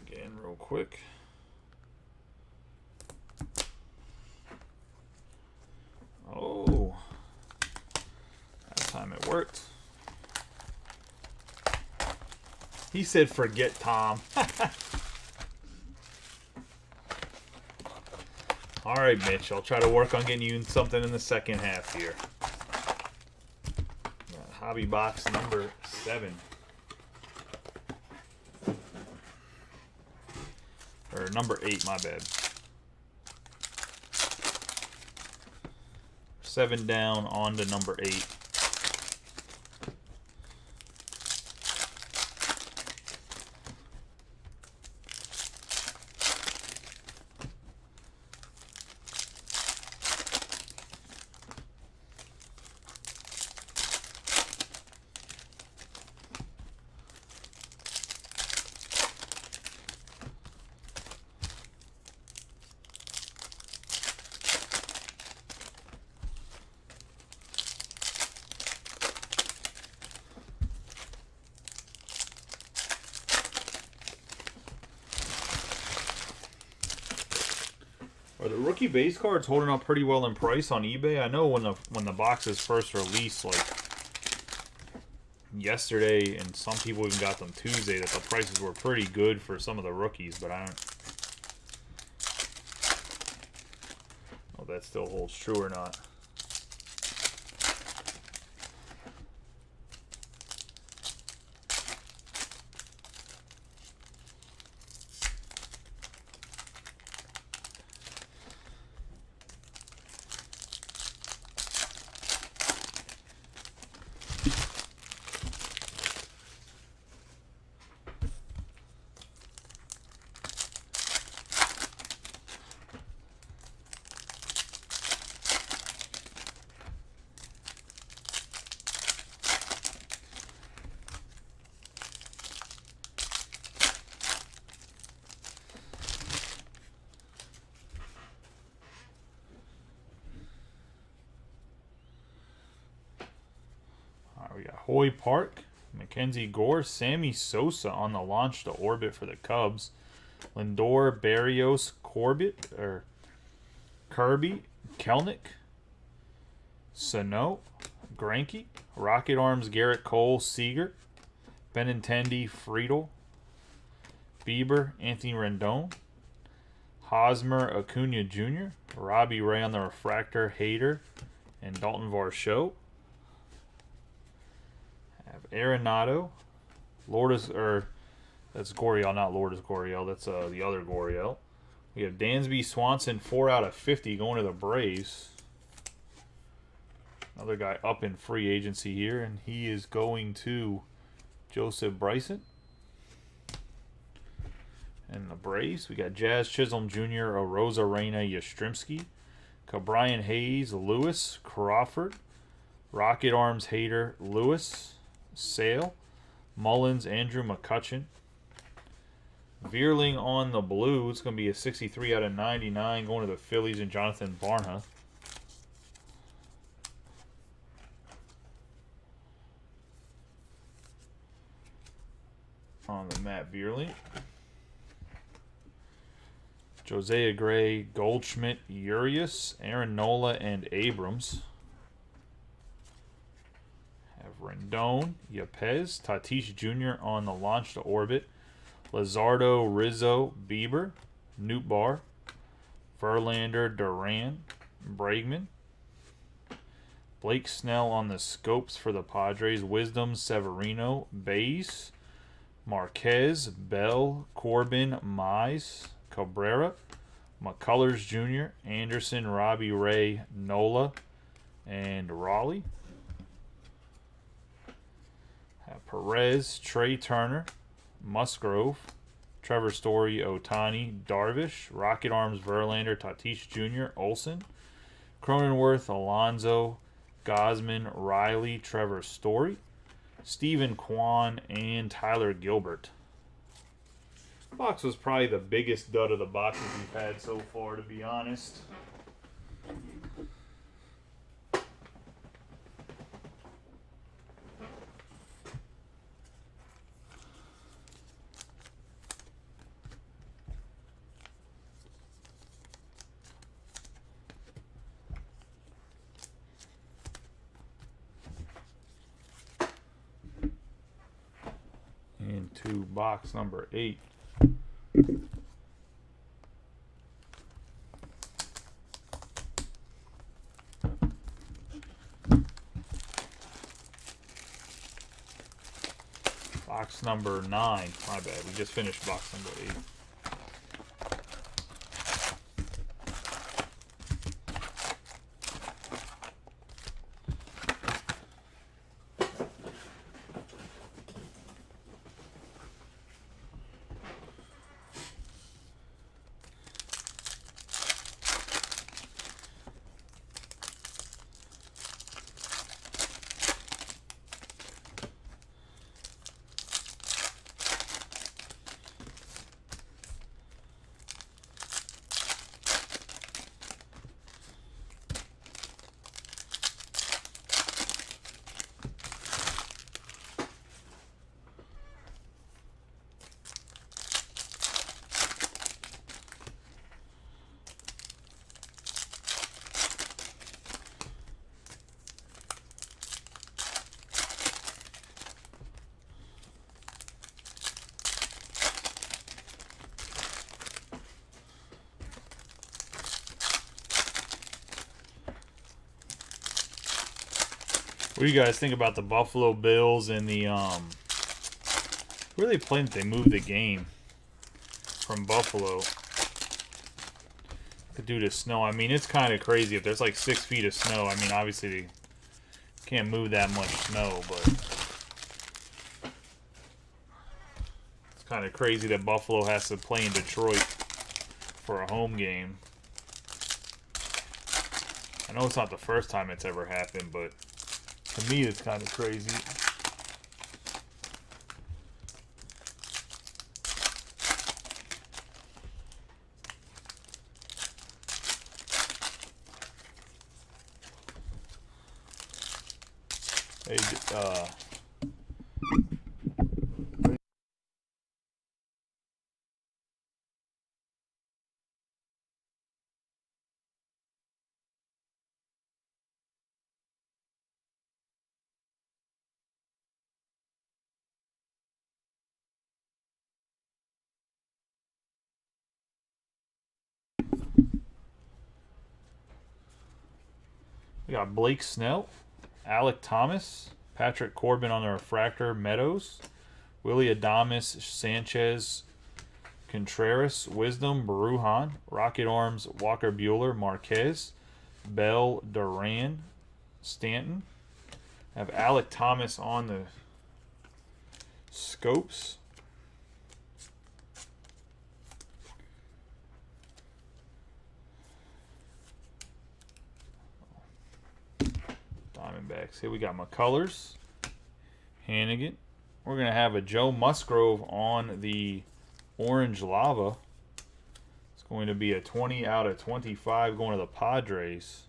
Again, real quick. Oh, that time it worked. He said, "Forget Tom." All right, Mitch. I'll try to work on getting you something in the second half here. Hobby box number 7. Or number 8, my bad. 7 down, on to number 8. Are the rookie base cards holding up pretty well in price on eBay? I know when the boxes first released, like yesterday, and some people even got them Tuesday, that the prices were pretty good for some of the rookies, but I don't know if that still holds true or not. We got Hoy Park, Mackenzie Gore, Sammy Sosa on the launch to orbit for the Cubs, Lindor, Barrios, Kirby, Kelnick, Sano, Greinke, Rocket Arms, Garrett Cole, Seager, Benintendi, Friedel, Bieber, Anthony Rendon, Hosmer, Acuna Jr., Robbie Ray on the refractor, Hader, and Dalton Varsho. Arenado, that's Goriel, not Lourdes Goriel. That's the other Goriel. We have Dansby Swanson, 4 out of 50 going to the Braves. Another guy up in free agency here, and he is going to Joseph Bryson. And the Braves, we got Jazz Chisholm Jr., Arozarena, Yastrzemski, Cabrian Hayes, Lewis, Crawford, Rocket Arms, Hader, Lewis, Sale, Mullins, Andrew McCutchen. Veerling on the blue. It's going to be a 63 out of 99 going to the Phillies and Jonathan Barnha. On the Matt Veerling. Josiah Gray, Goldschmidt, Urias, Aaron Nola, and Abrams. Rendon, Yepez, Tatis Jr. on the launch to orbit, Luzardo, Rizzo, Bieber, Nootbaar, Verlander, Duran, Bregman, Blake Snell on the scopes for the Padres, Wisdom, Severino, Baez, Marquez, Bell, Corbin, Mize, Cabrera, McCullers Jr., Anderson, Robbie Ray, Nola, and Raleigh. Have Perez, Trey Turner, Musgrove, Trevor Story, Otani, Darvish, Rocket Arms, Verlander, Tatis Jr., Olsen, Cronenworth, Alonso, Gosman, Riley, Trevor Story, Stephen Kwan, and Tyler Gilbert. The box was probably the biggest dud of the boxes we've had so far, to be honest. Into box number 8. Box number 9. My bad. We just finished box number 8. What do you guys think about the Buffalo Bills and the where are they playing? They moved the game from Buffalo due to snow. I mean, it's kind of crazy. If there's like 6 feet of snow, I mean, obviously they can't move that much snow, but it's kind of crazy that Buffalo has to play in Detroit for a home game. I know it's not the first time it's ever happened, but to me, it's kind of crazy. Hey, we got Blake Snell, Alek Thomas, Patrick Corbin on the refractor, Meadows, Willy Adames, Sanchez, Contreras, Wisdom, Baruhan, Rocket Arms, Walker Buehler, Marquez, Bell, Duran, Stanton. Have Alek Thomas on the scopes. Diamondbacks. Here we got McCullers, Hannigan. We're going to have a Joe Musgrove on the Orange Lava. It's going to be a 20 out of 25 going to the Padres.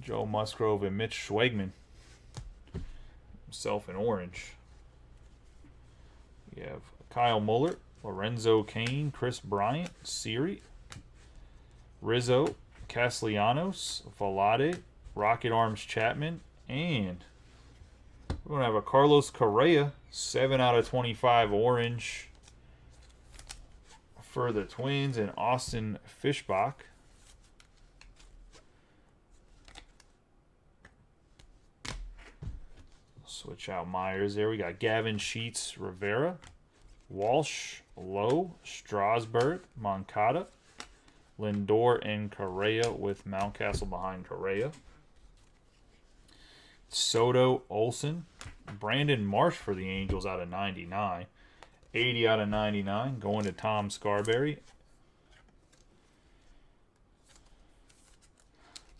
Joe Musgrove and Mitch Schwegman. Himself in orange. We have Kyle Muller, Lorenzo Cain, Chris Bryant, Siri, Rizzo, Castellanos, Vlade, Rocket Arms Chapman, and We're going to have a Carlos Correa, 7 out of 25 orange for the Twins, and Austin Fishbach. Switch out Myers there. We got Gavin Sheets, Rivera, Walsh, Lowe, Strasburg, Moncada, Lindor, and Correa with Mountcastle behind Correa. Soto, Olsen, Brandon Marsh for the Angels out of 99. 80 out of 99 going to Tom Scarberry.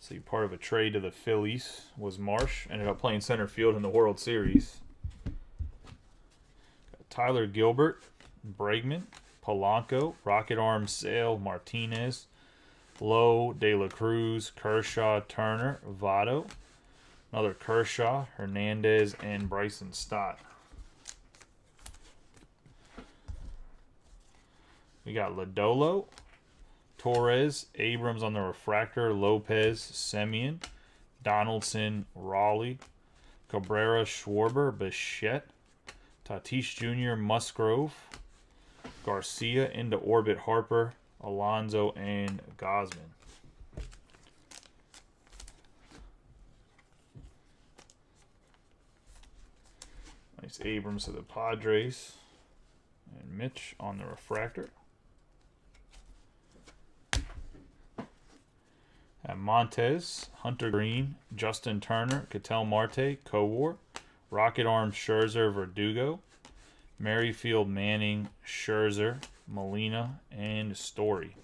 See, part of a trade to the Phillies was Marsh. Ended up playing center field in the World Series. Got Tyler Gilbert, Bregman, Polanco, Rocket Arm, Sale, Martinez, Lowe, De La Cruz, Kershaw, Turner, Votto. Another Kershaw, Hernandez, and Bryson Stott. We got Lodolo, Torres, Abrams on the refractor, Lopez, Semien, Donaldson, Raleigh, Cabrera, Schwarber, Bichette, Tatis Jr., Musgrove, Garcia into orbit, Harper, Alonso, and Gosman. Nice Abrams to the Padres. And Mitch on the refractor. At Montez, Hunter Green, Justin Turner, Ketel Marte, Kowar, Rocket Arm, Scherzer, Verdugo, Merrifield, Manning, Scherzer, Molina, and Story.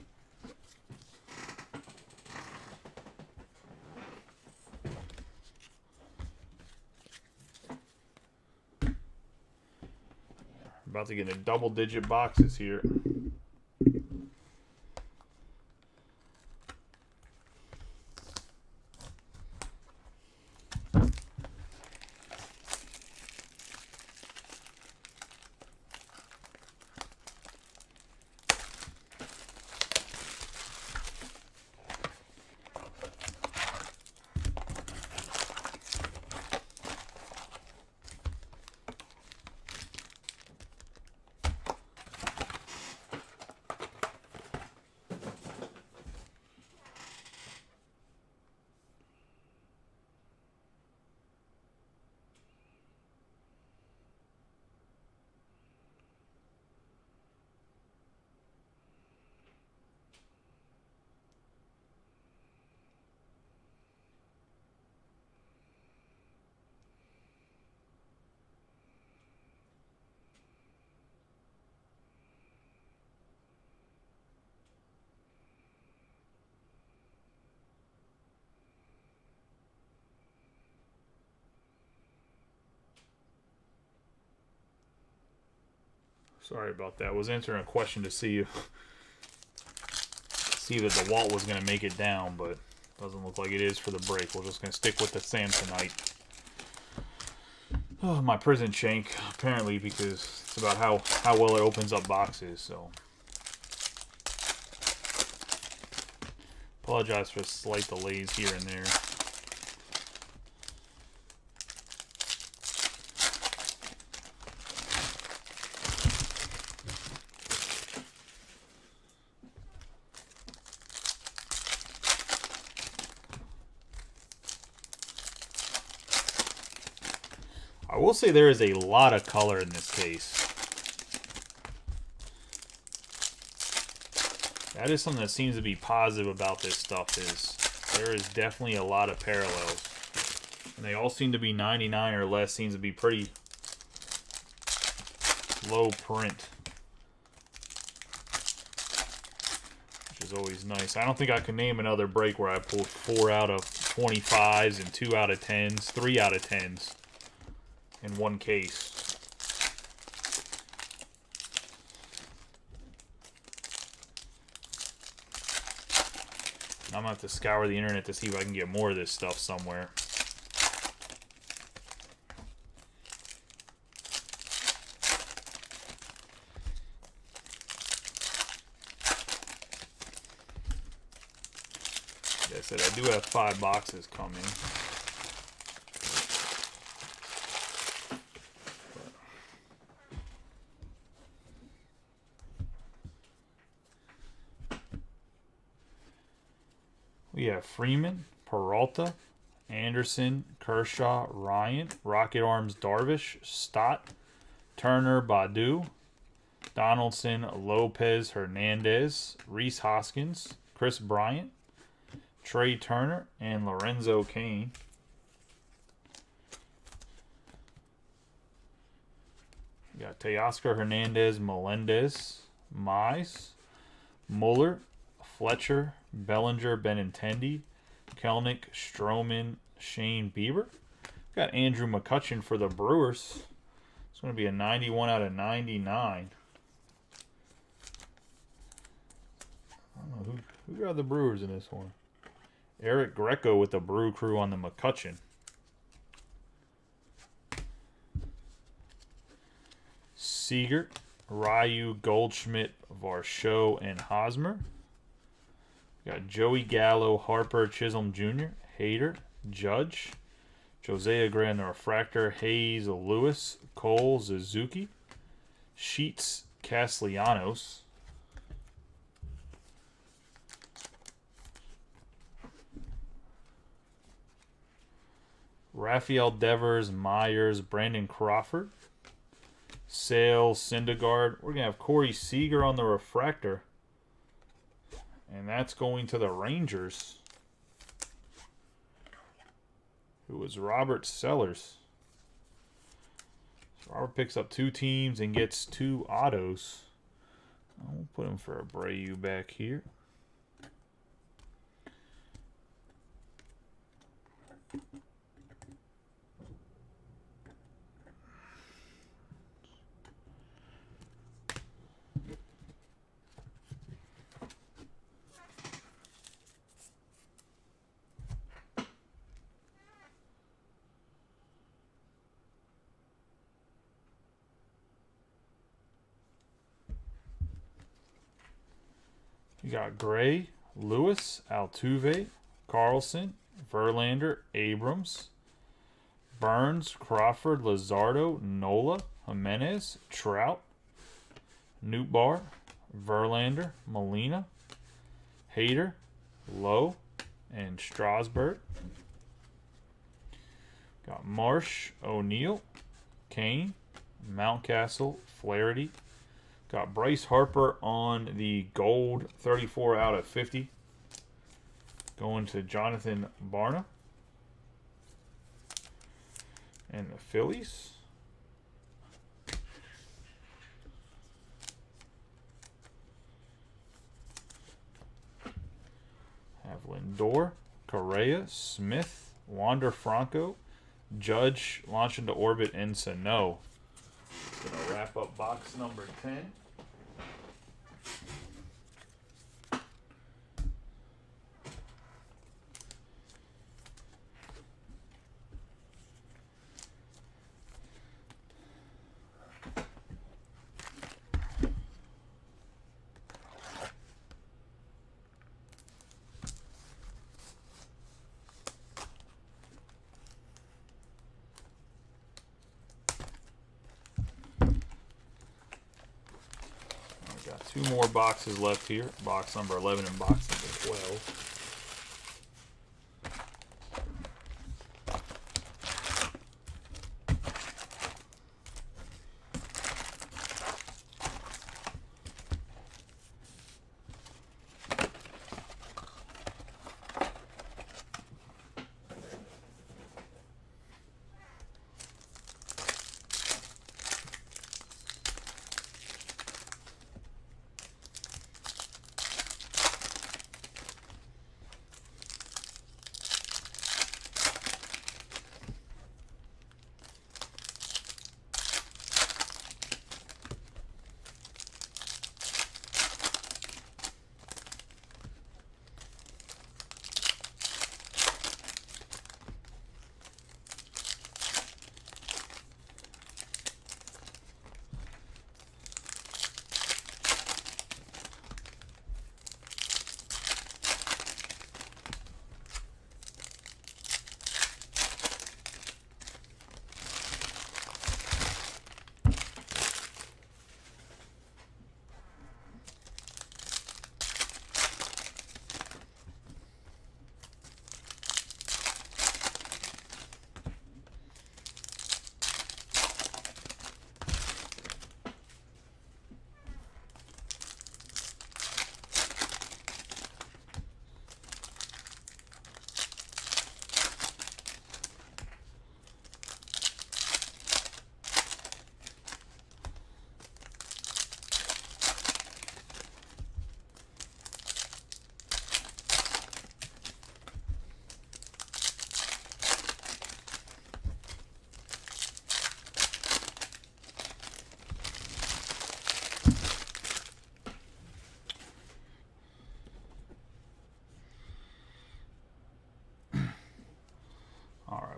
About to get into double-digit boxes here. Sorry about that. I was answering a question to see that the Walt was going to make it down, but doesn't look like it is for the break. We're just going to stick with the Samsonite. Oh, my prison shank, apparently, because it's about how well it opens up boxes, so. Apologize for slight delays here and there. I will say there is a lot of color in this case. That is something that seems to be positive about this stuff, is there is definitely a lot of parallels. And they all seem to be 99 or less, seems to be pretty low print. Which is always nice. I don't think I can name another break where I pulled 4 out of 25s and 2 out of 10s, 3 out of 10s. In one case. I'm going to have to scour the internet to see if I can get more of this stuff somewhere. Like I said, I do have 5 boxes coming. We have Freeman, Peralta, Anderson, Kershaw, Ryan, Rocket Arms, Darvish, Stott, Turner, Badu, Donaldson, Lopez, Hernandez, Rhys Hoskins, Chris Bryant, Trey Turner, and Lorenzo Cain. We got Teoscar Hernandez, Melendez, Mize, Muller, Fletcher, Bellinger, Benintendi, Kelnick, Stroman, Shane Bieber. We got Andrew McCutchen for the Brewers. It's going to be a 91 out of 99. I don't know who got the Brewers in this one. Eric Greco with the Brew Crew on the McCutchen. Seager, Ryu, Goldschmidt, Varsho, and Hosmer. We got Joey Gallo, Harper, Chisholm Jr., Hader, Judge, Josiah Grand the Refractor, Hayes, Lewis, Cole, Suzuki, Sheets, Castellanos. Rafael Devers, Myers, Brandon Crawford, Sale, Syndergaard. We're going to have Corey Seager on the Refractor. And that's going to the Rangers. Who was Robert Sellers. So Robert picks up 2 teams and gets 2 autos. I'll put him for Abreu back here. You got Gray, Lewis, Altuve, Carlson, Verlander, Abrams, Burns, Crawford, Luzardo, Nola, Jimenez, Trout, Nootbaar, Verlander, Molina, Hader, Lowe, and Strasburg. Got Marsh, O'Neill, Kane, Mountcastle, Flaherty. Got Bryce Harper on the gold 34 out of 50. Going to Jonathan Barna. And the Phillies. Have Lindor, Correa, Smith, Wander Franco, Judge, Launch into Orbit, and Sano. Gonna wrap up box number 10. Got 2 more boxes left here. Box number 11 and box number 12.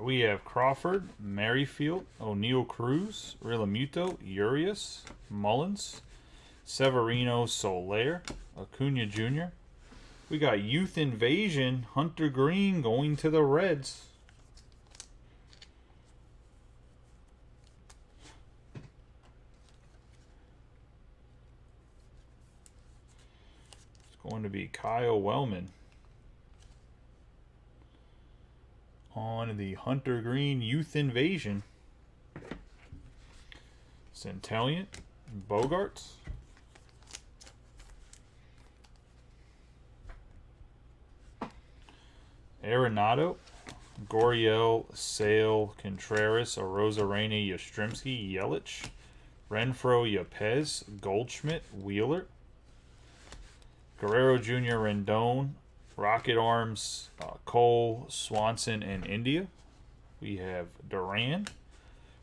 we have Crawford, Merrifield, O'Neal Cruz, Realmuto, Urias, Mullins, Severino, Soler, Acuna Jr. We got Youth Invasion, Hunter Green going to the Reds. It's going to be Kyle Wellman on the Hunter Green Youth Invasion. Centellion, Bogarts. Arenado, Goriel, Sale, Contreras, Arozarena, Yastrzemski, Yelich, Renfroe, Yepez, Goldschmidt, Wheeler, Guerrero Jr., Rendon, Rocket Arms, Cole, Swanson, and India. We have Duran,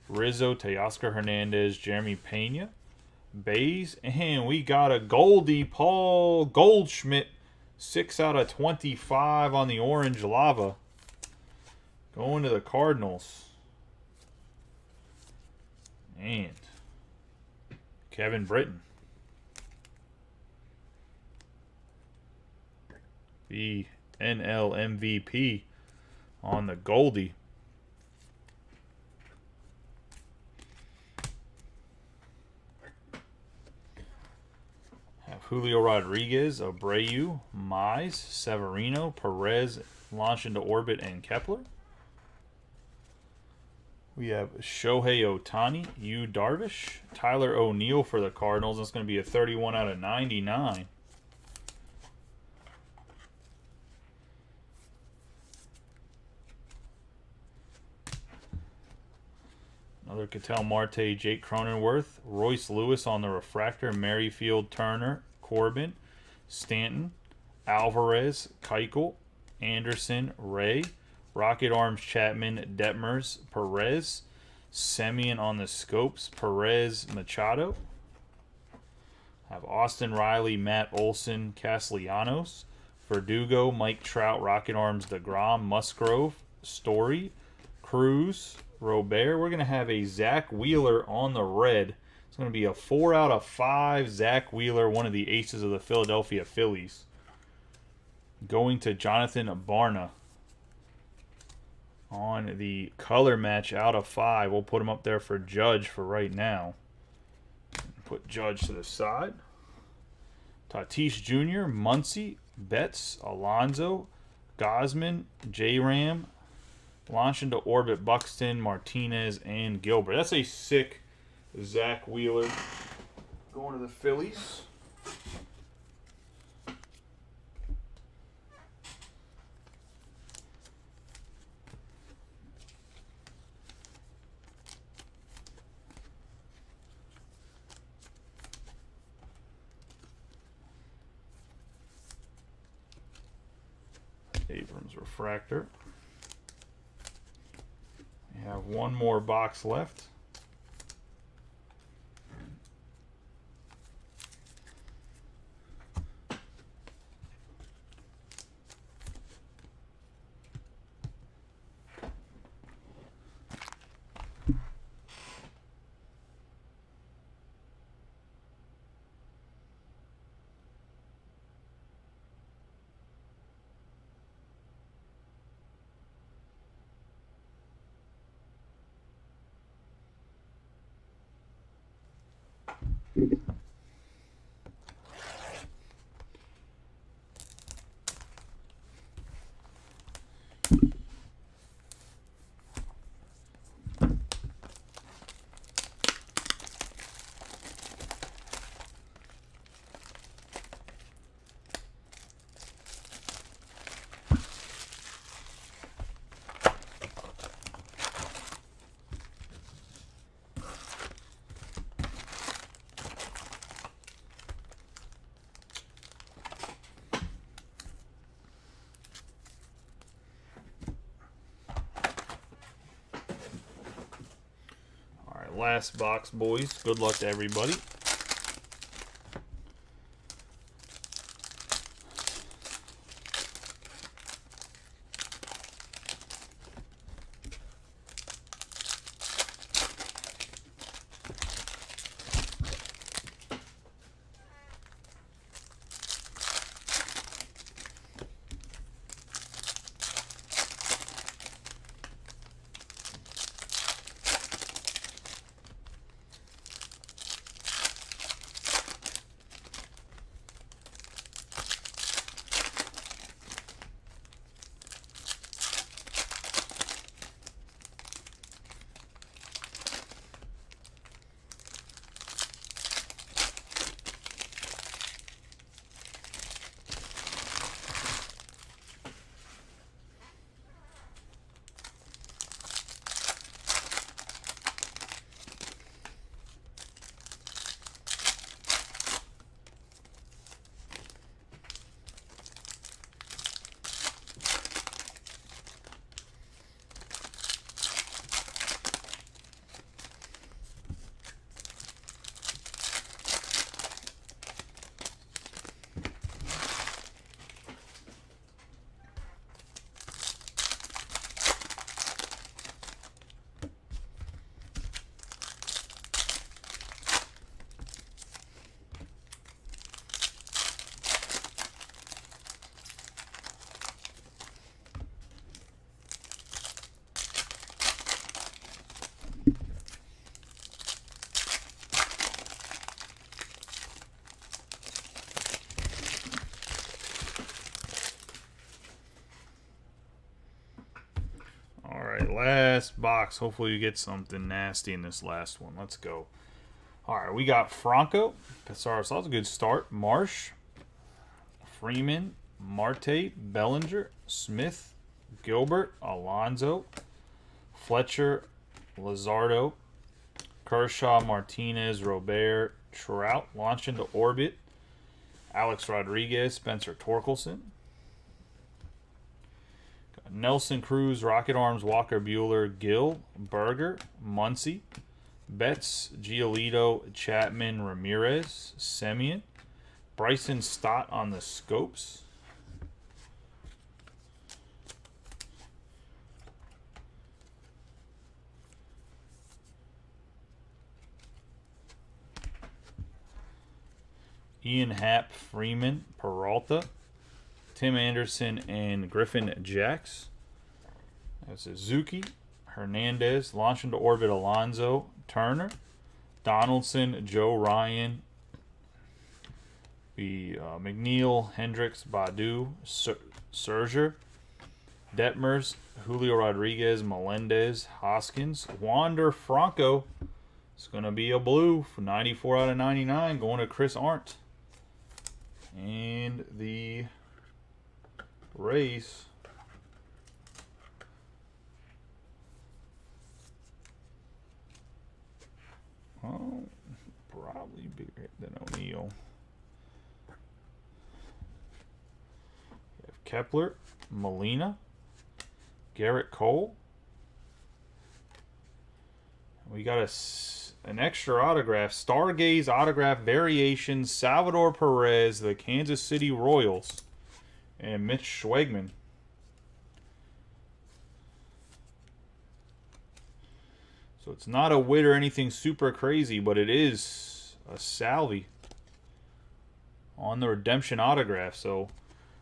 Rizzo, Teoscar Hernandez, Jeremy Pena, Bays, and we got a Goldie, Paul Goldschmidt, 6 out of 25 on the orange lava. Going to the Cardinals. And Kevin Britton. The NL MVP on the Goldie. Have Julio Rodriguez, Abreu, Mize, Severino, Perez, launch into orbit, and Kepler. We have Shohei Ohtani, Yu Darvish, Tyler O'Neill for the Cardinals. That's going to be a 31 out of 99. Another Ketel Marte, Jake Cronenworth, Royce Lewis on the refractor, Merrifield, Turner, Corbin, Stanton, Alvarez, Keuchel, Anderson, Ray, Rocket Arms, Chapman, Detmers, Perez, Semien on the scopes, Perez, Machado. Have Austin Riley, Matt Olson, Castellanos, Verdugo, Mike Trout, Rocket Arms, DeGrom, Musgrove, Story, Cruz, Robert. We're going to have a Zach Wheeler on the red. It's going to be a 4 out of 5 Zach Wheeler, one of the aces of the Philadelphia Phillies. Going to Jonathan Barna on the color match out of 5. We'll put him up there for Judge for right now. Put Judge to the side. Tatis Jr., Muncy, Betts, Alonso, Gosman, J-Ram, launch into orbit, Buxton, Martinez, and Gilbert. That's a sick Zach Wheeler going to the Phillies. Abrams refractor. We have one more box left. Last box, boys. Good luck to everybody. Last box. Hopefully you get something nasty in this last one. Let's go. All right, we got Franco. Pissarro, so that was a good start. Marsh, Freeman, Marte, Bellinger, Smith, Gilbert, Alonso, Fletcher, Lazardo, Kershaw, Martinez, Robert, Trout, launch into orbit, Alex Rodriguez, Spencer Torkelson, Nelson Cruz, Rocket Arms, Walker Buehler, Gill, Berger, Muncy, Betts, Giolito, Chapman, Ramirez, Semien, Bryson Stott on the scopes. Ian Happ, Freeman, Peralta, Tim Anderson, and Griffin Jacks. That's Suzuki, Hernandez, launch into orbit, Alonso, Turner, Donaldson, Joe Ryan, McNeil, Hendricks, Badu, Serger, Detmers, Julio Rodriguez, Melendez, Hoskins, Wander Franco. It's going to be a blue for 94 out of 99 going to Chris Arndt. And the race. Oh, probably bigger than O'Neill. We have Kepler, Molina, Garrett Cole. We got an extra autograph, Stargaze autograph variation, Salvador Perez, the Kansas City Royals, and Mitch Schwegman. So it's not a Witt or anything super crazy, but it is a Salvi on the redemption autograph. So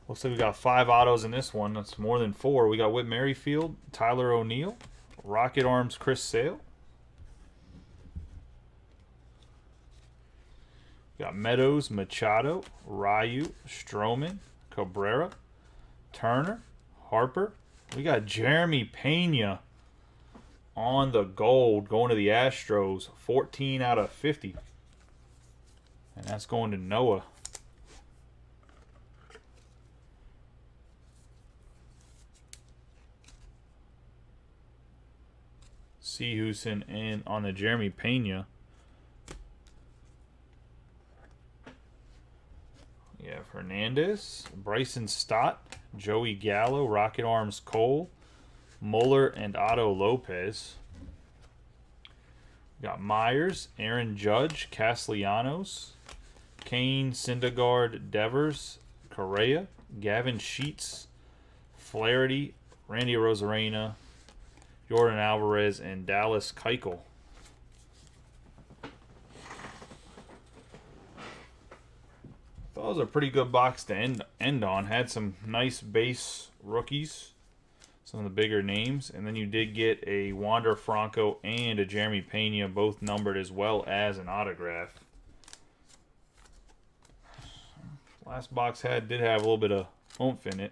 looks like we got 5 autos in this one. That's more than 4. We got Whit Merrifield, Tyler O'Neill, Rocket Arms Chris Sale. We got Meadows, Machado, Ryu, Stroman, Cabrera, Turner, Harper. We got Jeremy Pena on the gold going to the Astros, 14 out of 50. And that's going to Noah. Sehuson and on the Jeremy Pena. We have Hernandez, Bryson Stott, Joey Gallo, Rocket Arms Cole, Muller, and Otto Lopez. We got Myers, Aaron Judge, Castellanos, Kane, Syndergaard, Devers, Correa, Gavin Sheets, Flaherty, Randy Arozarena, Jordan Alvarez, and Dallas Keuchel. That was a pretty good box to end on. Had some nice base rookies, some of the bigger names, and then you did get a Wander Franco and a Jeremy Pena, both numbered as well as an autograph. Last box did have a little bit of oomph in it.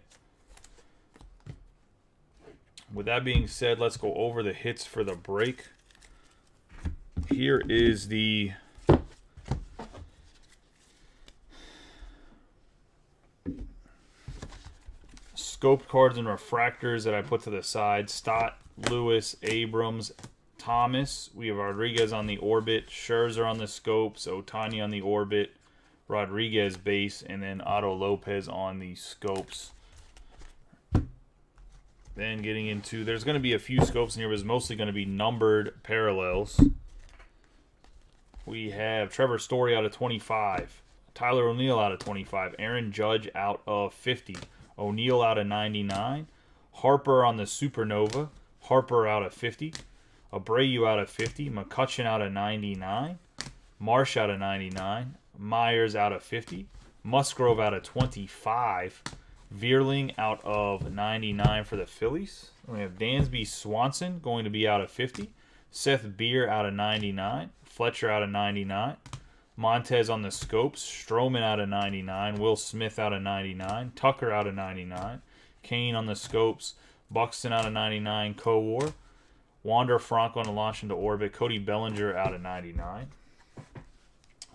With that being said, let's go over the hits for the break. Here is the scoped cards and refractors that I put to the side. Stott, Lewis, Abrams, Thomas. We have Rodriguez on the orbit, Scherzer on the scopes, Ohtani on the orbit, Rodriguez base, and then Otto Lopez on the scopes. Then getting into, there's going to be a few scopes in here, but it's mostly going to be numbered parallels. We have Trevor Story out of 25, Tyler O'Neill out of 25, Aaron Judge out of 50, O'Neill out of 99, Harper on the Supernova, Harper out of 50, Abreu out of 50, McCutchen out of 99, Marsh out of 99, Myers out of 50, Musgrove out of 25, Veerling out of 99 for the Phillies. We have Dansby Swanson going to be out of 50, Seth Beer out of 99, Fletcher out of 99, Montez on the scopes, Stroman out of 99, Will Smith out of 99, Tucker out of 99, Kane on the scopes, Buxton out of 99, Kowar, Wander Franco to launch into orbit. Cody Bellinger out of 99.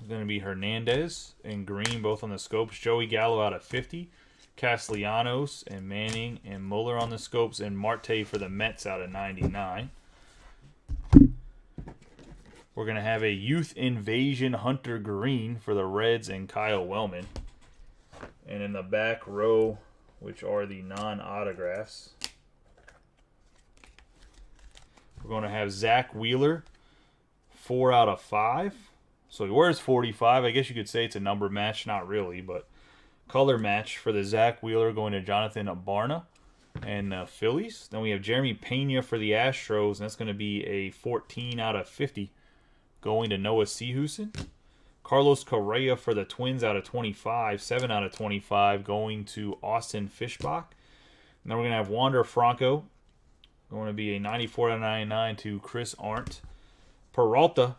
It's going to be Hernandez and Green, both on the scopes. Joey Gallo out of 50. Castellanos and Manning and Muller on the scopes. And Marte for the Mets out of 99. We're going to have a Youth Invasion Hunter Green for the Reds and Kyle Wellman. And in the back row, which are the non-autographs, we're going to have Zach Wheeler, 4 out of 5. So he wears 45. I guess you could say it's a number match. Not really, but color match for the Zach Wheeler going to Jonathan Barna and Phillies. Then we have Jeremy Pena for the Astros, and that's going to be a 14 out of 50 going to Noah Sehuson. Carlos Correa for the Twins out of 25, 7 out of 25 going to Austin Fishbach. And then we're going to have Wander Franco, going to be a 94 out of 99 to Chris Arndt. Peralta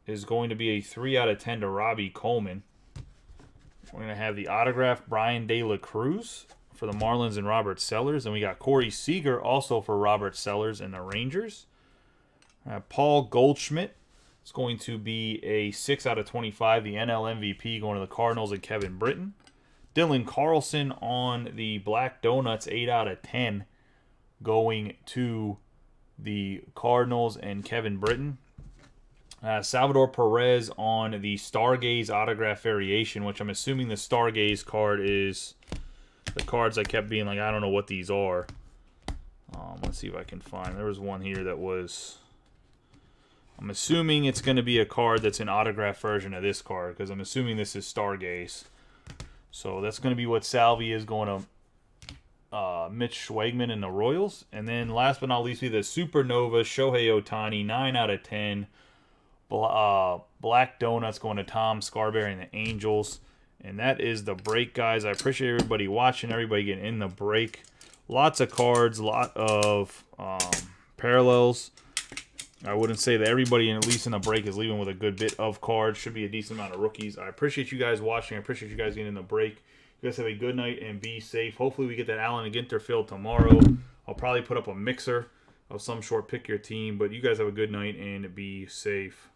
is going to be a 3 out of 10 to Robbie Coleman. We're going to have the autographed Brian De La Cruz for the Marlins and Robert Sellers. And we got Corey Seager also for Robert Sellers and the Rangers. Paul Goldschmidt. It's going to be a 6 out of 25, the NL MVP going to the Cardinals and Kevin Britton. Dylan Carlson on the Black Donuts, 8 out of 10, going to the Cardinals and Kevin Britton. Salvador Perez on the Stargaze autograph variation, which I'm assuming the Stargaze card is the cards I kept being like, I don't know what these are. Let's see if I can find. There was one here that was... I'm assuming it's going to be a card that's an autograph version of this card, because I'm assuming this is Stargaze. So that's going to be what Salvi is going to Mitch Schwagman and the Royals. And then last but not least, we have the Supernova Shohei Ohtani, 9 out of 10. Black Donuts going to Tom Scarberry and the Angels. And that is the break, guys. I appreciate everybody watching, everybody getting in the break. Lots of cards, lot of parallels. I wouldn't say that everybody, at least in the break, is leaving with a good bit of cards. Should be a decent amount of rookies. I appreciate you guys watching. I appreciate you guys getting in the break. You guys have a good night and be safe. Hopefully we get that Allen Ginter filled tomorrow. I'll probably put up a mixer of some sort. Pick your team. But you guys have a good night and be safe.